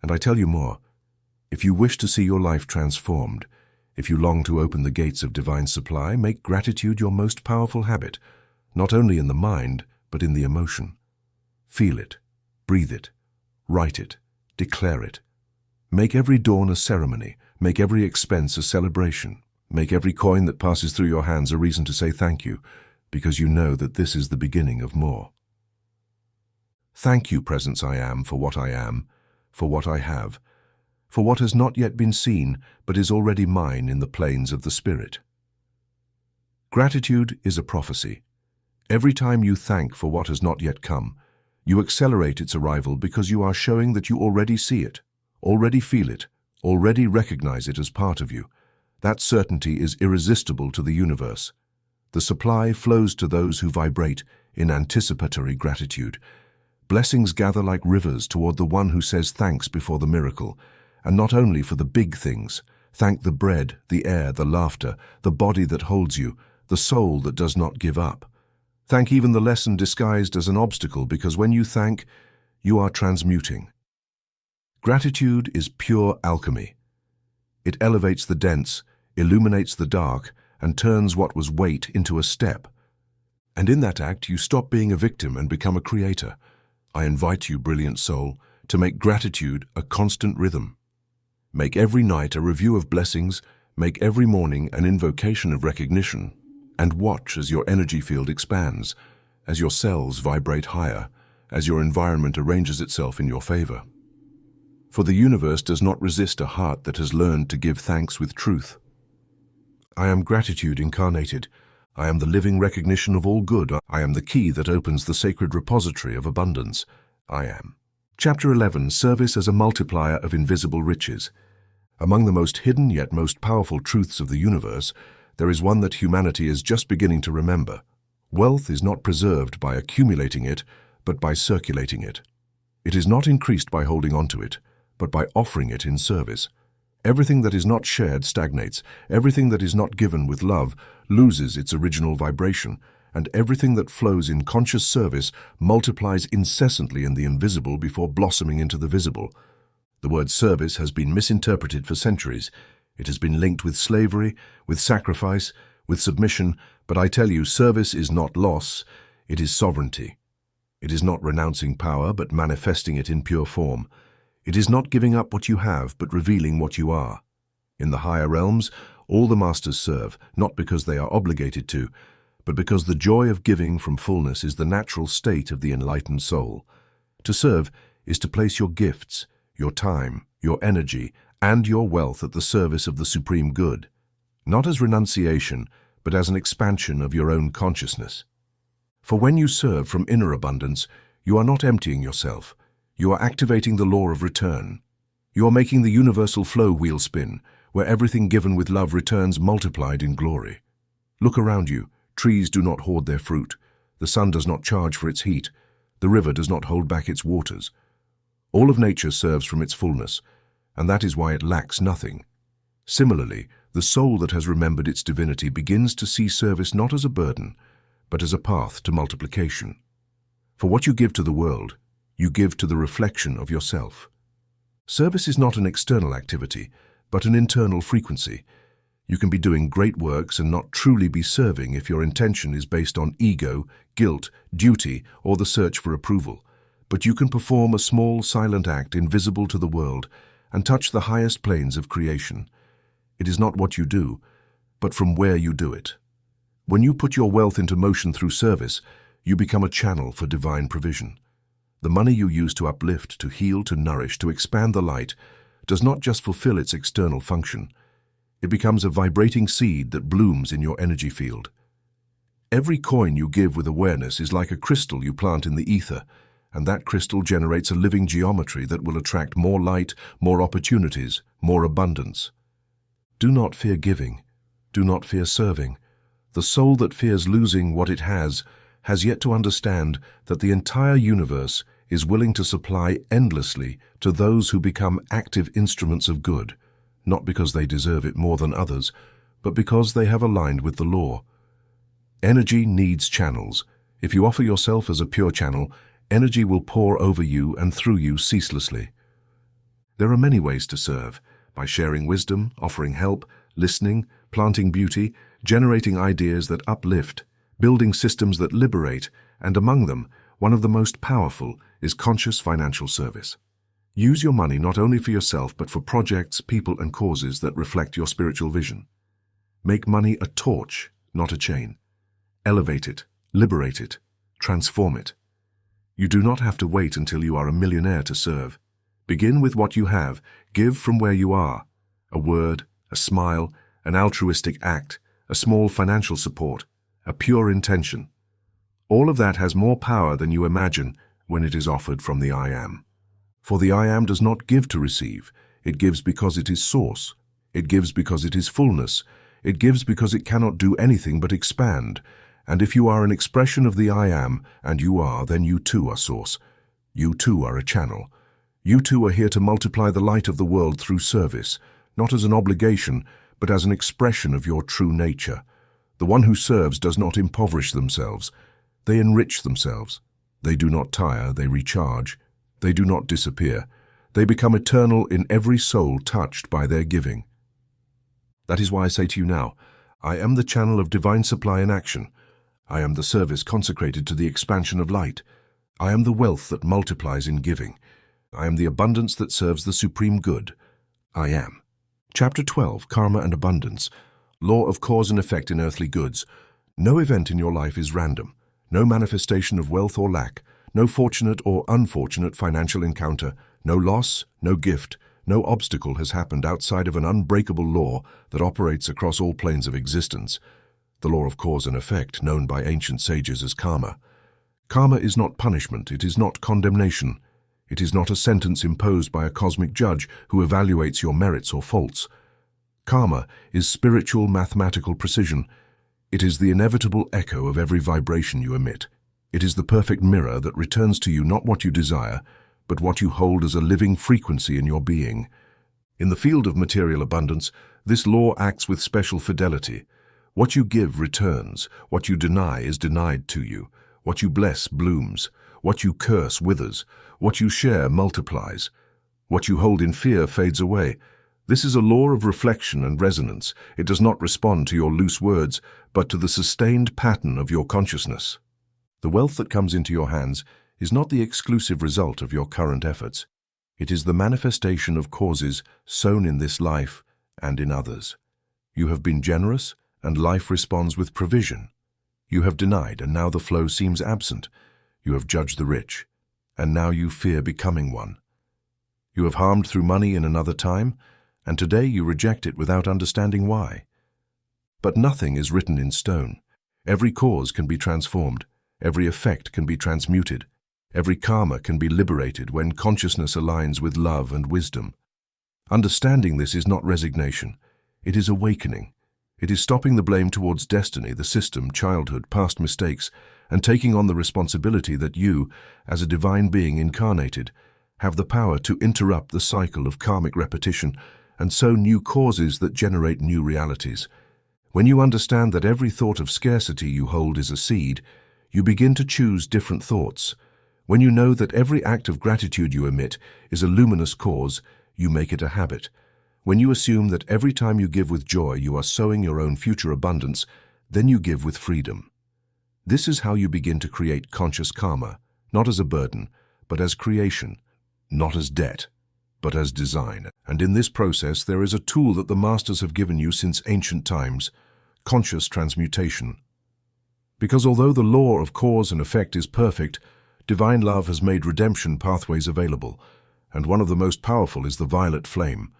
Speaker 1: And I tell you more, if you wish to see your life transformed, if you long to open the gates of divine supply, make gratitude your most powerful habit, not only in the mind, but in the emotion. Feel it, breathe it, write it, declare it. Make every dawn a ceremony, make every expense a celebration, make every coin that passes through your hands a reason to say thank you, because you know that this is the beginning of more. Thank you, Presence I Am, for what I am, for what I have, for what has not yet been seen, but is already mine in the planes of the Spirit. Gratitude is a prophecy. Every time you thank for what has not yet come, you accelerate its arrival because you are showing that you already see it, already feel it, already recognize it as part of you. That certainty is irresistible to the universe. The supply flows to those who vibrate in anticipatory gratitude. Blessings gather like rivers toward the one who says thanks before the miracle, and not only for the big things. Thank the bread, the air, the laughter, the body that holds you, the soul that does not give up. Thank even the lesson disguised as an obstacle, because when you thank, you are transmuting. Gratitude is pure alchemy. It elevates the dense, illuminates the dark, and turns what was weight into a step. And in that act, you stop being a victim and become a creator. I invite you, brilliant soul, to make gratitude a constant rhythm. Make every night a review of blessings, make every morning an invocation of recognition, and watch as your energy field expands, as your cells vibrate higher, as your environment arranges itself in your favor. For the universe does not resist a heart that has learned to give thanks with truth. I am gratitude incarnated. I am the living recognition of all good. I am the key that opens the sacred repository of abundance. I am. Chapter 11, Service as a Multiplier of Invisible Riches. Among the most hidden yet most powerful truths of the universe, there is one that humanity is just beginning to remember. Wealth is not preserved by accumulating it, but by circulating it. It is not increased by holding on to it, but by offering it in service. Everything that is not shared stagnates. Everything that is not given with love loses its original vibration, and everything that flows in conscious service multiplies incessantly in the invisible before blossoming into the visible. The word service has been misinterpreted for centuries. It has been linked with slavery, with sacrifice, with submission, but I tell you, service is not loss, it is sovereignty. It is not renouncing power, but manifesting it in pure form. It is not giving up what you have, but revealing what you are. In the higher realms, all the masters serve, not because they are obligated to, but because the joy of giving from fullness is the natural state of the enlightened soul. To serve is to place your gifts, your time, your energy, and your wealth at the service of the supreme good, not as renunciation, but as an expansion of your own consciousness. For when you serve from inner abundance, you are not emptying yourself. You are activating the law of return. You are making the universal flow wheel spin, where everything given with love returns multiplied in glory. Look around you. Trees do not hoard their fruit. The sun does not charge for its heat. The river does not hold back its waters. All of nature serves from its fullness, and that is why it lacks nothing. Similarly, the soul that has remembered its divinity begins to see service not as a burden, but as a path to multiplication. For what you give to the world, you give to the reflection of yourself. Service is not an external activity, but an internal frequency. You can be doing great works and not truly be serving if your intention is based on ego, guilt, duty, or the search for approval. But you can perform a small, silent act invisible to the world and touch the highest planes of creation. It is not what you do, but from where you do it. When you put your wealth into motion through service, you become a channel for divine provision. The money you use to uplift, to heal, to nourish, to expand the light, does not just fulfill its external function. It becomes a vibrating seed that blooms in your energy field. Every coin you give with awareness is like a crystal you plant in the ether, and that crystal generates a living geometry that will attract more light, more opportunities, more abundance. Do not fear giving. Do not fear serving. The soul that fears losing what it has yet to understand that the entire universe is willing to supply endlessly to those who become active instruments of good, not because they deserve it more than others, but because they have aligned with the law. Energy needs channels. If you offer yourself as a pure channel, Energy will pour over you and through you ceaselessly. There are many ways to serve: by sharing wisdom, offering help, listening, planting beauty, generating ideas that uplift, building systems that liberate, and among them, one of the most powerful is conscious financial service. Use your money not only for yourself but for projects, people, and causes that reflect your spiritual vision. Make money a torch, not a chain. Elevate it, liberate it, transform it. You do not have to wait until you are a millionaire to serve. Begin with what you have. Give from where you are. A word, a smile, an altruistic act, a small financial support, a pure intention. All of that has more power than you imagine when it is offered from the I Am. For the I Am does not give to receive. It gives because it is source. It gives because it is fullness. It gives because it cannot do anything but expand. And if you are an expression of the I Am, and you are, then you too are source. You too are a channel. You too are here to multiply the light of the world through service, not as an obligation, but as an expression of your true nature. The one who serves does not impoverish themselves. They enrich themselves. They do not tire, they recharge. They do not disappear. They become eternal in every soul touched by their giving. That is why I say to you now, I am the channel of divine supply in action. I am the service consecrated to the expansion of light. I am the wealth that multiplies in giving. I am the abundance that serves the supreme good. I am. Chapter 12, Karma and Abundance. Law of cause and effect in earthly goods. No event in your life is random. No manifestation of wealth or lack. No fortunate or unfortunate financial encounter. No loss, no gift, no obstacle has happened outside of an unbreakable law that operates across all planes of existence. The law of cause and effect, known by ancient sages as karma. Karma is not punishment, it is not condemnation. It is not a sentence imposed by a cosmic judge who evaluates your merits or faults. Karma is spiritual mathematical precision. It is the inevitable echo of every vibration you emit. It is the perfect mirror that returns to you not what you desire, but what you hold as a living frequency in your being. In the field of material abundance, this law acts with special fidelity. What you give returns. What you deny is denied to you. What you bless blooms. What you curse withers. What you share multiplies. What you hold in fear fades away. This is a law of reflection and resonance. It does not respond to your loose words, but to the sustained pattern of your consciousness. The wealth that comes into your hands is not the exclusive result of your current efforts. It is the manifestation of causes sown in this life and in others. You have been generous, and life responds with provision. You have denied, and now the flow seems absent. You have judged the rich, and now you fear becoming one. You have harmed through money in another time, and today you reject it without understanding why. But nothing is written in stone. Every cause can be transformed. Every effect can be transmuted. Every karma can be liberated when consciousness aligns with love and wisdom. Understanding this is not resignation. It is awakening. It is stopping the blame towards destiny, the system, childhood, past mistakes, and taking on the responsibility that you, as a divine being incarnated, have the power to interrupt the cycle of karmic repetition and sow new causes that generate new realities. When you understand that every thought of scarcity you hold is a seed, you begin to choose different thoughts. When you know that every act of gratitude you emit is a luminous cause, you make it a habit. When you assume that every time you give with joy you are sowing your own future abundance, then you give with freedom. This is how you begin to create conscious karma, not as a burden, but as creation, not as debt, but as design. And in this process there is a tool that the masters have given you since ancient times, conscious transmutation. Because although the law of cause and effect is perfect, divine love has made redemption pathways available, and one of the most powerful is the violet flame.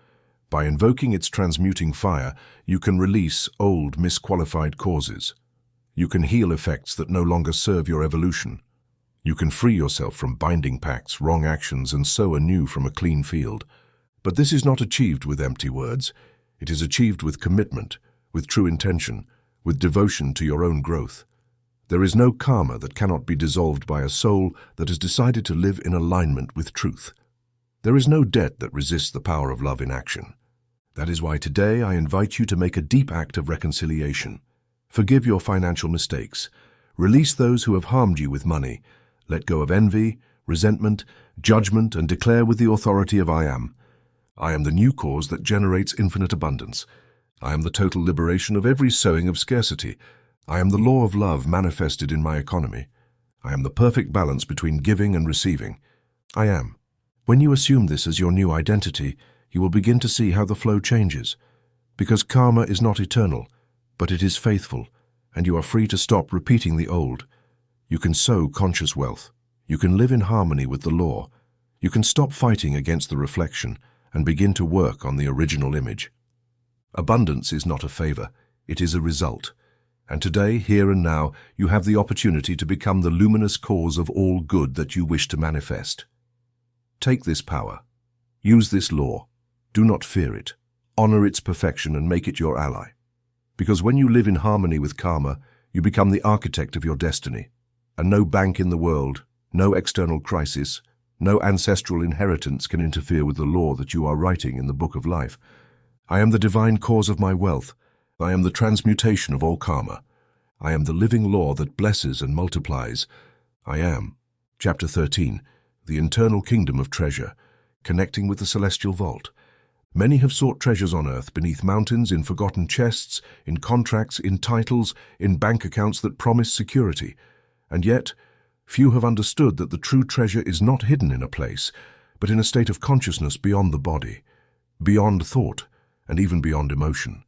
Speaker 1: By invoking its transmuting fire, you can release old, misqualified causes. You can heal effects that no longer serve your evolution. You can free yourself from binding pacts, wrong actions, and sow anew from a clean field. But this is not achieved with empty words. It is achieved with commitment, with true intention, with devotion to your own growth. There is no karma that cannot be dissolved by a soul that has decided to live in alignment with truth. There is no debt that resists the power of love in action. That is why today I invite you to make a deep act of reconciliation. Forgive your financial mistakes. Release those who have harmed you with money. Let go of envy, resentment, judgment, and declare with the authority of I am. I am the new cause that generates infinite abundance. I am the total liberation of every sowing of scarcity. I am the law of love manifested in my economy. I am the perfect balance between giving and receiving. I am. When you assume this as your new identity, you will begin to see how the flow changes. Because karma is not eternal, but it is faithful, and you are free to stop repeating the old. You can sow conscious wealth. You can live in harmony with the law. You can stop fighting against the reflection and begin to work on the original image. Abundance is not a favor, it is a result. And today, here and now, you have the opportunity to become the luminous cause of all good that you wish to manifest. Take this power. Use this law. Do not fear it. Honor its perfection and make it your ally. Because when you live in harmony with karma, you become the architect of your destiny. And no bank in the world, no external crisis, no ancestral inheritance can interfere with the law that you are writing in the book of life. I am the divine cause of my wealth. I am the transmutation of all karma. I am the living law that blesses and multiplies. I am. Chapter 13. The internal kingdom of treasure, connecting with the celestial vault. Many have sought treasures on earth, beneath mountains, in forgotten chests, in contracts, in titles, in bank accounts that promise security. And yet, few have understood that the true treasure is not hidden in a place, but in a state of consciousness beyond the body, beyond thought, and even beyond emotion.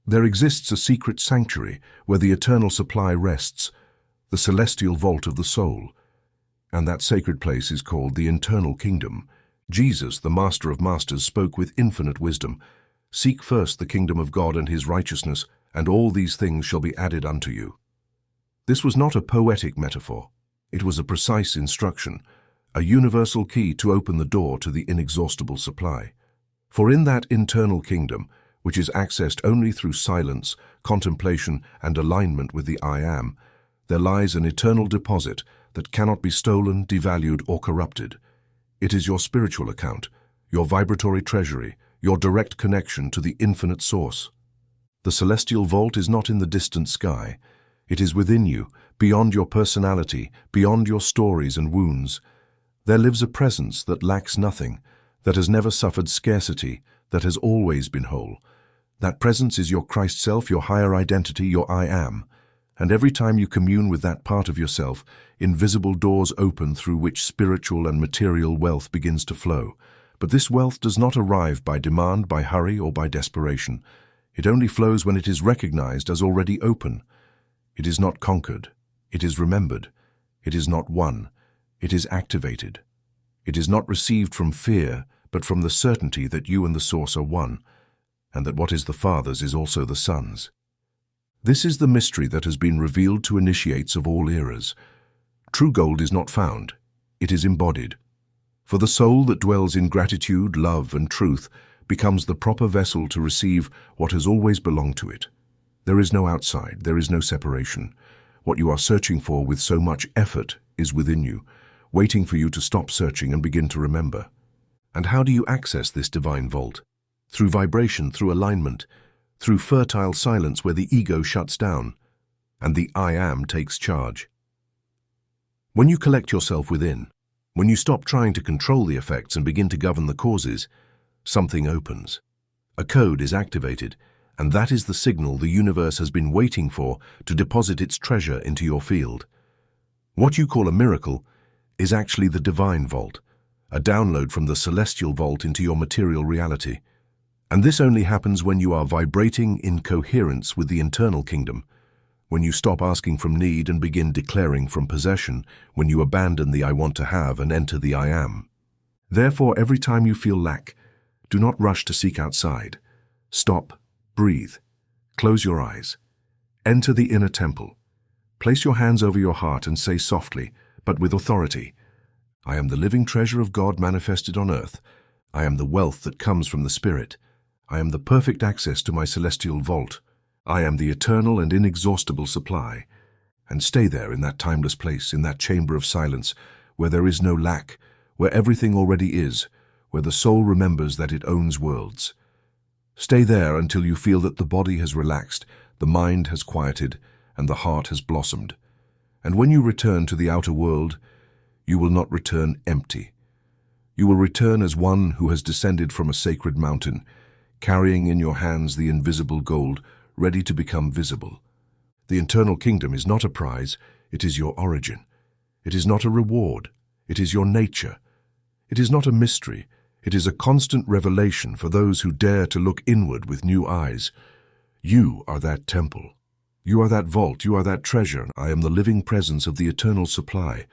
Speaker 1: There exists a secret sanctuary where the eternal supply rests, the celestial vault of the soul. And that sacred place is called the internal kingdom. Jesus, the Master of Masters, spoke with infinite wisdom. Seek first the kingdom of God and his righteousness, and all these things shall be added unto you. This was not a poetic metaphor. It was a precise instruction, a universal key to open the door to the inexhaustible supply. For in that internal kingdom, which is accessed only through silence, contemplation, and alignment with the I Am, there lies an eternal deposit that cannot be stolen, devalued, or corrupted. It is your spiritual account, your vibratory treasury, your direct connection to the infinite source. The celestial vault is not in the distant sky. It is within you, beyond your personality, beyond your stories and wounds. There lives a presence that lacks nothing, that has never suffered scarcity, that has always been whole. That presence is your Christ self, your higher identity, your I Am. And every time you commune with that part of yourself, invisible doors open through which spiritual and material wealth begins to flow. But this wealth does not arrive by demand, by hurry, or by desperation. It only flows when it is recognized as already open. It is not conquered. It is remembered. It is not won. It is activated. It is not received from fear, but from the certainty that you and the Source are one, and that what is the Father's is also the Son's. This is the mystery that has been revealed to initiates of all eras. True gold is not found. It is embodied. For the soul that dwells in gratitude, love, and truth becomes the proper vessel to receive what has always belonged to it. There is no outside. There is no separation. What you are searching for with so much effort is within you, waiting for you to stop searching and begin to remember. And how do you access this divine vault? Through vibration, through alignment, through fertile silence where the ego shuts down, and the I Am takes charge. When you collect yourself within, when you stop trying to control the effects and begin to govern the causes, something opens. A code is activated, and that is the signal the universe has been waiting for to deposit its treasure into your field. What you call a miracle is actually the divine vault, a download from the celestial vault into your material reality. And this only happens when you are vibrating in coherence with the internal kingdom, when you stop asking from need and begin declaring from possession, when you abandon the I want to have and enter the I am. Therefore, every time you feel lack, do not rush to seek outside. Stop, breathe, close your eyes, enter the inner temple. Place your hands over your heart and say softly, but with authority, I am the living treasure of God manifested on earth. I am the wealth that comes from the Spirit. I am the perfect access to my celestial vault. I am the eternal and inexhaustible supply. And stay there in that timeless place, in that chamber of silence, where there is no lack, where everything already is, where the soul remembers that it owns worlds. Stay there until you feel that the body has relaxed, the mind has quieted, and the heart has blossomed. And when you return to the outer world, you will not return empty. You will return as one who has descended from a sacred mountain, carrying in your hands the invisible gold, ready to become visible. The internal kingdom is not a prize, it is your origin. It is not a reward, it is your nature. It is not a mystery, it is a constant revelation for those who dare to look inward with new eyes. You are that temple. You are that vault, you are that treasure. I am the living presence of the eternal supply.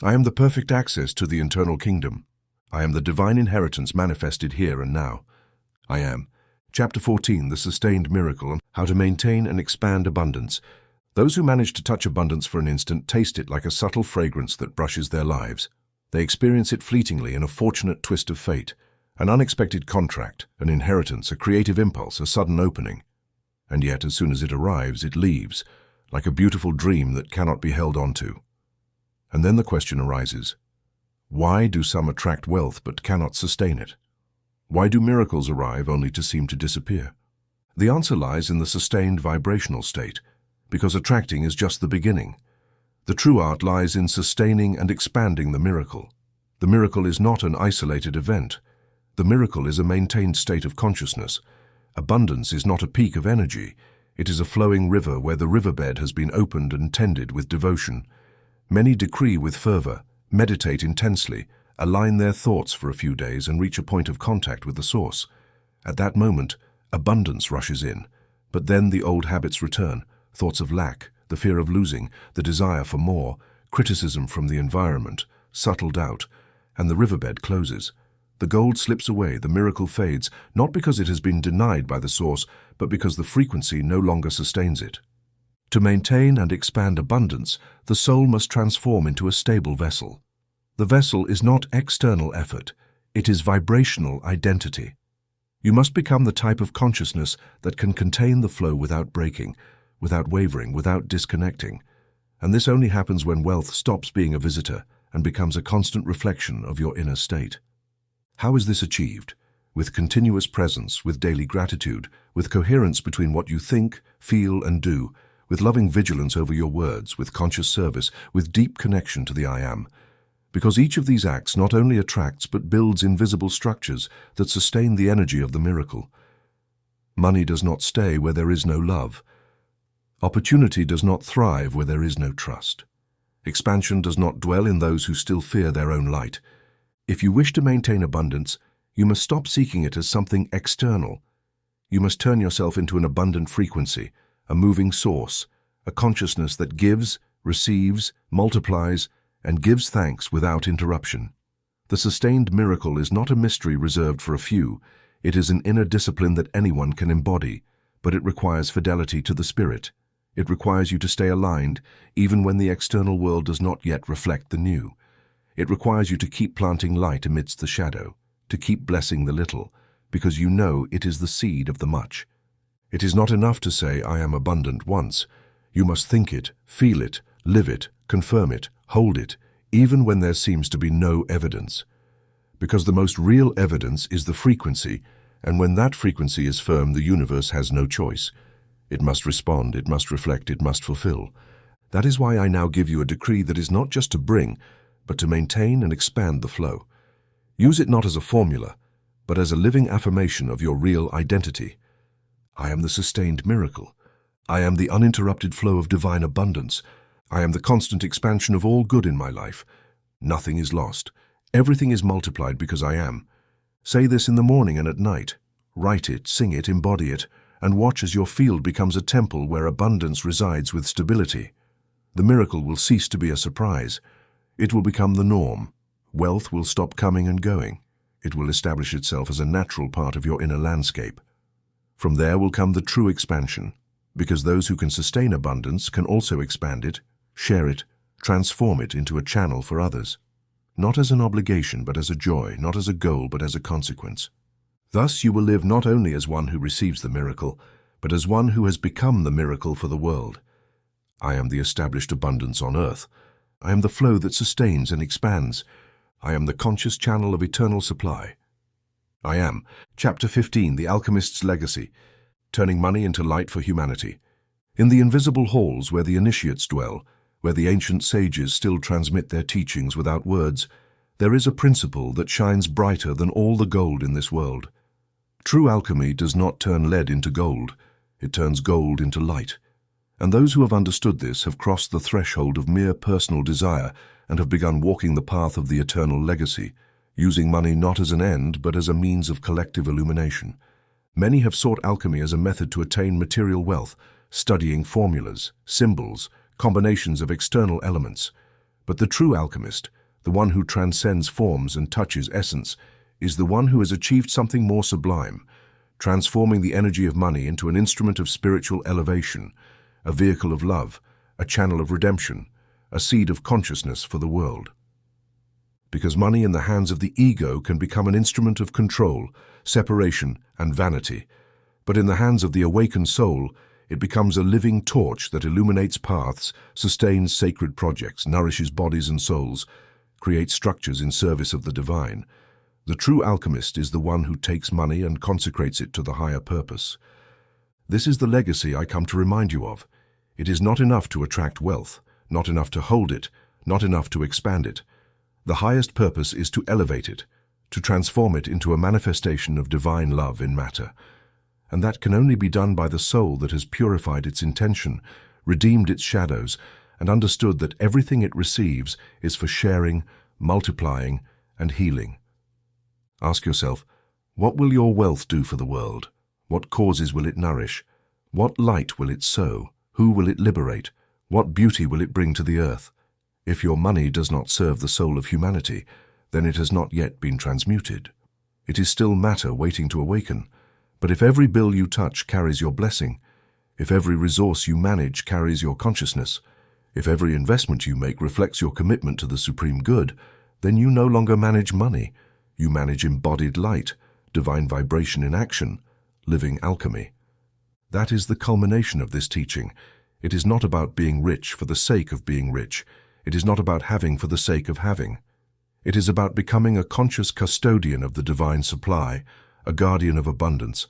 Speaker 1: I am the perfect access to the internal kingdom. I am the divine inheritance manifested here and now. I am. Chapter 14, The Sustained Miracle, How to Maintain and Expand Abundance. Those who manage to touch abundance for an instant taste it like a subtle fragrance that brushes their lives. They experience it fleetingly in a fortunate twist of fate, an unexpected contract, an inheritance, a creative impulse, a sudden opening. And yet, as soon as it arrives, it leaves, like a beautiful dream that cannot be held onto. And then the question arises, why do some attract wealth but cannot sustain it? Why do miracles arrive only to seem to disappear? The answer lies in the sustained vibrational state, because attracting is just the beginning. The true art lies in sustaining and expanding the miracle. The miracle is not an isolated event. The miracle is a maintained state of consciousness. Abundance is not a peak of energy. It is a flowing river where the riverbed has been opened and tended with devotion. Many decree with fervor, meditate intensely, align their thoughts for a few days and reach a point of contact with the source. At that moment, abundance rushes in, but then the old habits return, thoughts of lack, the fear of losing, the desire for more, criticism from the environment, subtle doubt, and the riverbed closes. The gold slips away, the miracle fades, not because it has been denied by the source, but because the frequency no longer sustains it. To maintain and expand abundance, the soul must transform into a stable vessel. The vessel is not external effort, it is vibrational identity. You must become the type of consciousness that can contain the flow without breaking, without wavering, without disconnecting. And this only happens when wealth stops being a visitor and becomes a constant reflection of your inner state. How is this achieved? With continuous presence, with daily gratitude, with coherence between what you think, feel, and do, with loving vigilance over your words, with conscious service, with deep connection to the I Am. Because each of these acts not only attracts but builds invisible structures that sustain the energy of the miracle. Money does not stay where there is no love. Opportunity does not thrive where there is no trust. Expansion does not dwell in those who still fear their own light. If you wish to maintain abundance, you must stop seeking it as something external. You must turn yourself into an abundant frequency, a moving source, a consciousness that gives, receives, multiplies, and gives thanks without interruption. The sustained miracle is not a mystery reserved for a few. It is an inner discipline that anyone can embody, but it requires fidelity to the spirit. It requires you to stay aligned, even when the external world does not yet reflect the new. It requires you to keep planting light amidst the shadow, to keep blessing the little, because you know it is the seed of the much. It is not enough to say, I am abundant once. You must think it, feel it, live it, confirm it, hold it, even when there seems to be no evidence. Because the most real evidence is the frequency, and when that frequency is firm, the universe has no choice. It must respond, it must reflect, it must fulfill. That is why I now give you a decree that is not just to bring, but to maintain and expand the flow. Use it not as a formula, but as a living affirmation of your real identity. I am the sustained miracle. I am the uninterrupted flow of divine abundance. I am the constant expansion of all good in my life. Nothing is lost. Everything is multiplied because I am. Say this in the morning and at night. Write it, sing it, embody it, and watch as your field becomes a temple where abundance resides with stability. The miracle will cease to be a surprise. It will become the norm. Wealth will stop coming and going. It will establish itself as a natural part of your inner landscape. From there will come the true expansion, because those who can sustain abundance can also expand it, share it, transform it into a channel for others. Not as an obligation, but as a joy, not as a goal, but as a consequence. Thus you will live not only as one who receives the miracle, but as one who has become the miracle for the world. I am the established abundance on earth. I am the flow that sustains and expands. I am the conscious channel of eternal supply. I am. Chapter 15, The Alchemist's Legacy, Turning Money into Light for Humanity. In the invisible halls where the initiates dwell, where the ancient sages still transmit their teachings without words, there is a principle that shines brighter than all the gold in this world. True alchemy does not turn lead into gold, it turns gold into light. And those who have understood this have crossed the threshold of mere personal desire and have begun walking the path of the eternal legacy, using money not as an end but as a means of collective illumination. Many have sought alchemy as a method to attain material wealth, studying formulas, symbols, combinations of external elements. But the true alchemist, the one who transcends forms and touches essence, is the one who has achieved something more sublime, transforming the energy of money into an instrument of spiritual elevation, a vehicle of love, a channel of redemption, a seed of consciousness for the world. Because money in the hands of the ego can become an instrument of control, separation, and vanity, but in the hands of the awakened soul, it becomes a living torch that illuminates paths, sustains sacred projects, nourishes bodies and souls, creates structures in service of the divine. The true alchemist is the one who takes money and consecrates it to the higher purpose. This is the legacy I come to remind you of. It is not enough to attract wealth, not enough to hold it, not enough to expand it. The highest purpose is to elevate it, to transform it into a manifestation of divine love in matter. And that can only be done by the soul that has purified its intention, redeemed its shadows, and understood that everything it receives is for sharing, multiplying, and healing. Ask yourself, what will your wealth do for the world? What causes will it nourish? What light will it sow? Who will it liberate? What beauty will it bring to the earth? If your money does not serve the soul of humanity, then it has not yet been transmuted. It is still matter waiting to awaken. But if every bill you touch carries your blessing, if every resource you manage carries your consciousness, if every investment you make reflects your commitment to the supreme good, then you no longer manage money. You manage embodied light, divine vibration in action, living alchemy. That is the culmination of this teaching. It is not about being rich for the sake of being rich. It is not about having for the sake of having. It is about becoming a conscious custodian of the divine supply, a guardian of abundance,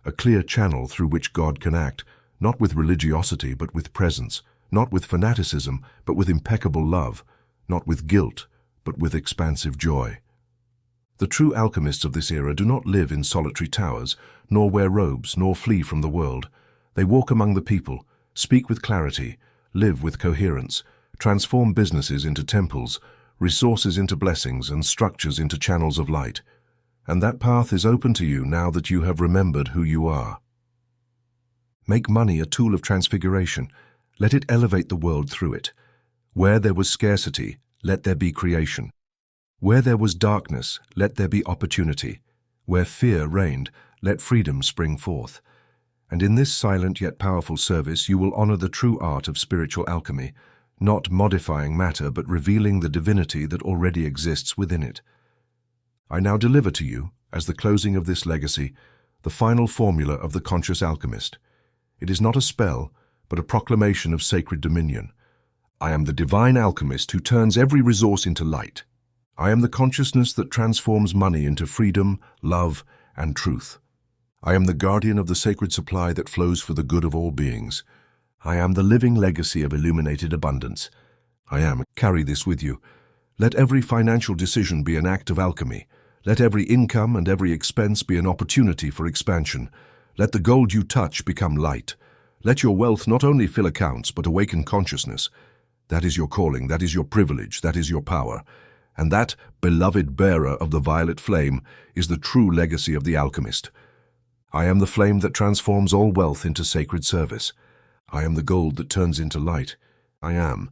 Speaker 1: a clear channel through which God can act, not with religiosity but with presence, not with fanaticism but with impeccable love, not with guilt but with expansive joy. The true alchemists of this era do not live in solitary towers, nor wear robes, nor flee from the world. They walk among the people, speak with clarity, live with coherence, transform businesses into temples, resources into blessings, and structures into channels of light. And that path is open to you now that you have remembered who you are. Make money a tool of transfiguration. Let it elevate the world through it. Where there was scarcity, let there be creation. Where there was darkness, let there be opportunity. Where fear reigned, let freedom spring forth. And in this silent yet powerful service you will honor the true art of spiritual alchemy, not modifying matter but revealing the divinity that already exists within it. I now deliver to you, as the closing of this legacy, the final formula of the conscious alchemist. It is not a spell, but a proclamation of sacred dominion. I am the divine alchemist who turns every resource into light. I am the consciousness that transforms money into freedom, love, and truth. I am the guardian of the sacred supply that flows for the good of all beings. I am the living legacy of illuminated abundance. Carry this with you. Let every financial decision be an act of alchemy. Let every income and every expense be an opportunity for expansion. Let the gold you touch become light. Let your wealth not only fill accounts but awaken consciousness. That is your calling, that is your privilege, that is your power. And that, beloved bearer of the violet flame, is the true legacy of the alchemist. I am the flame that transforms all wealth into sacred service. I am the gold that turns into light. I am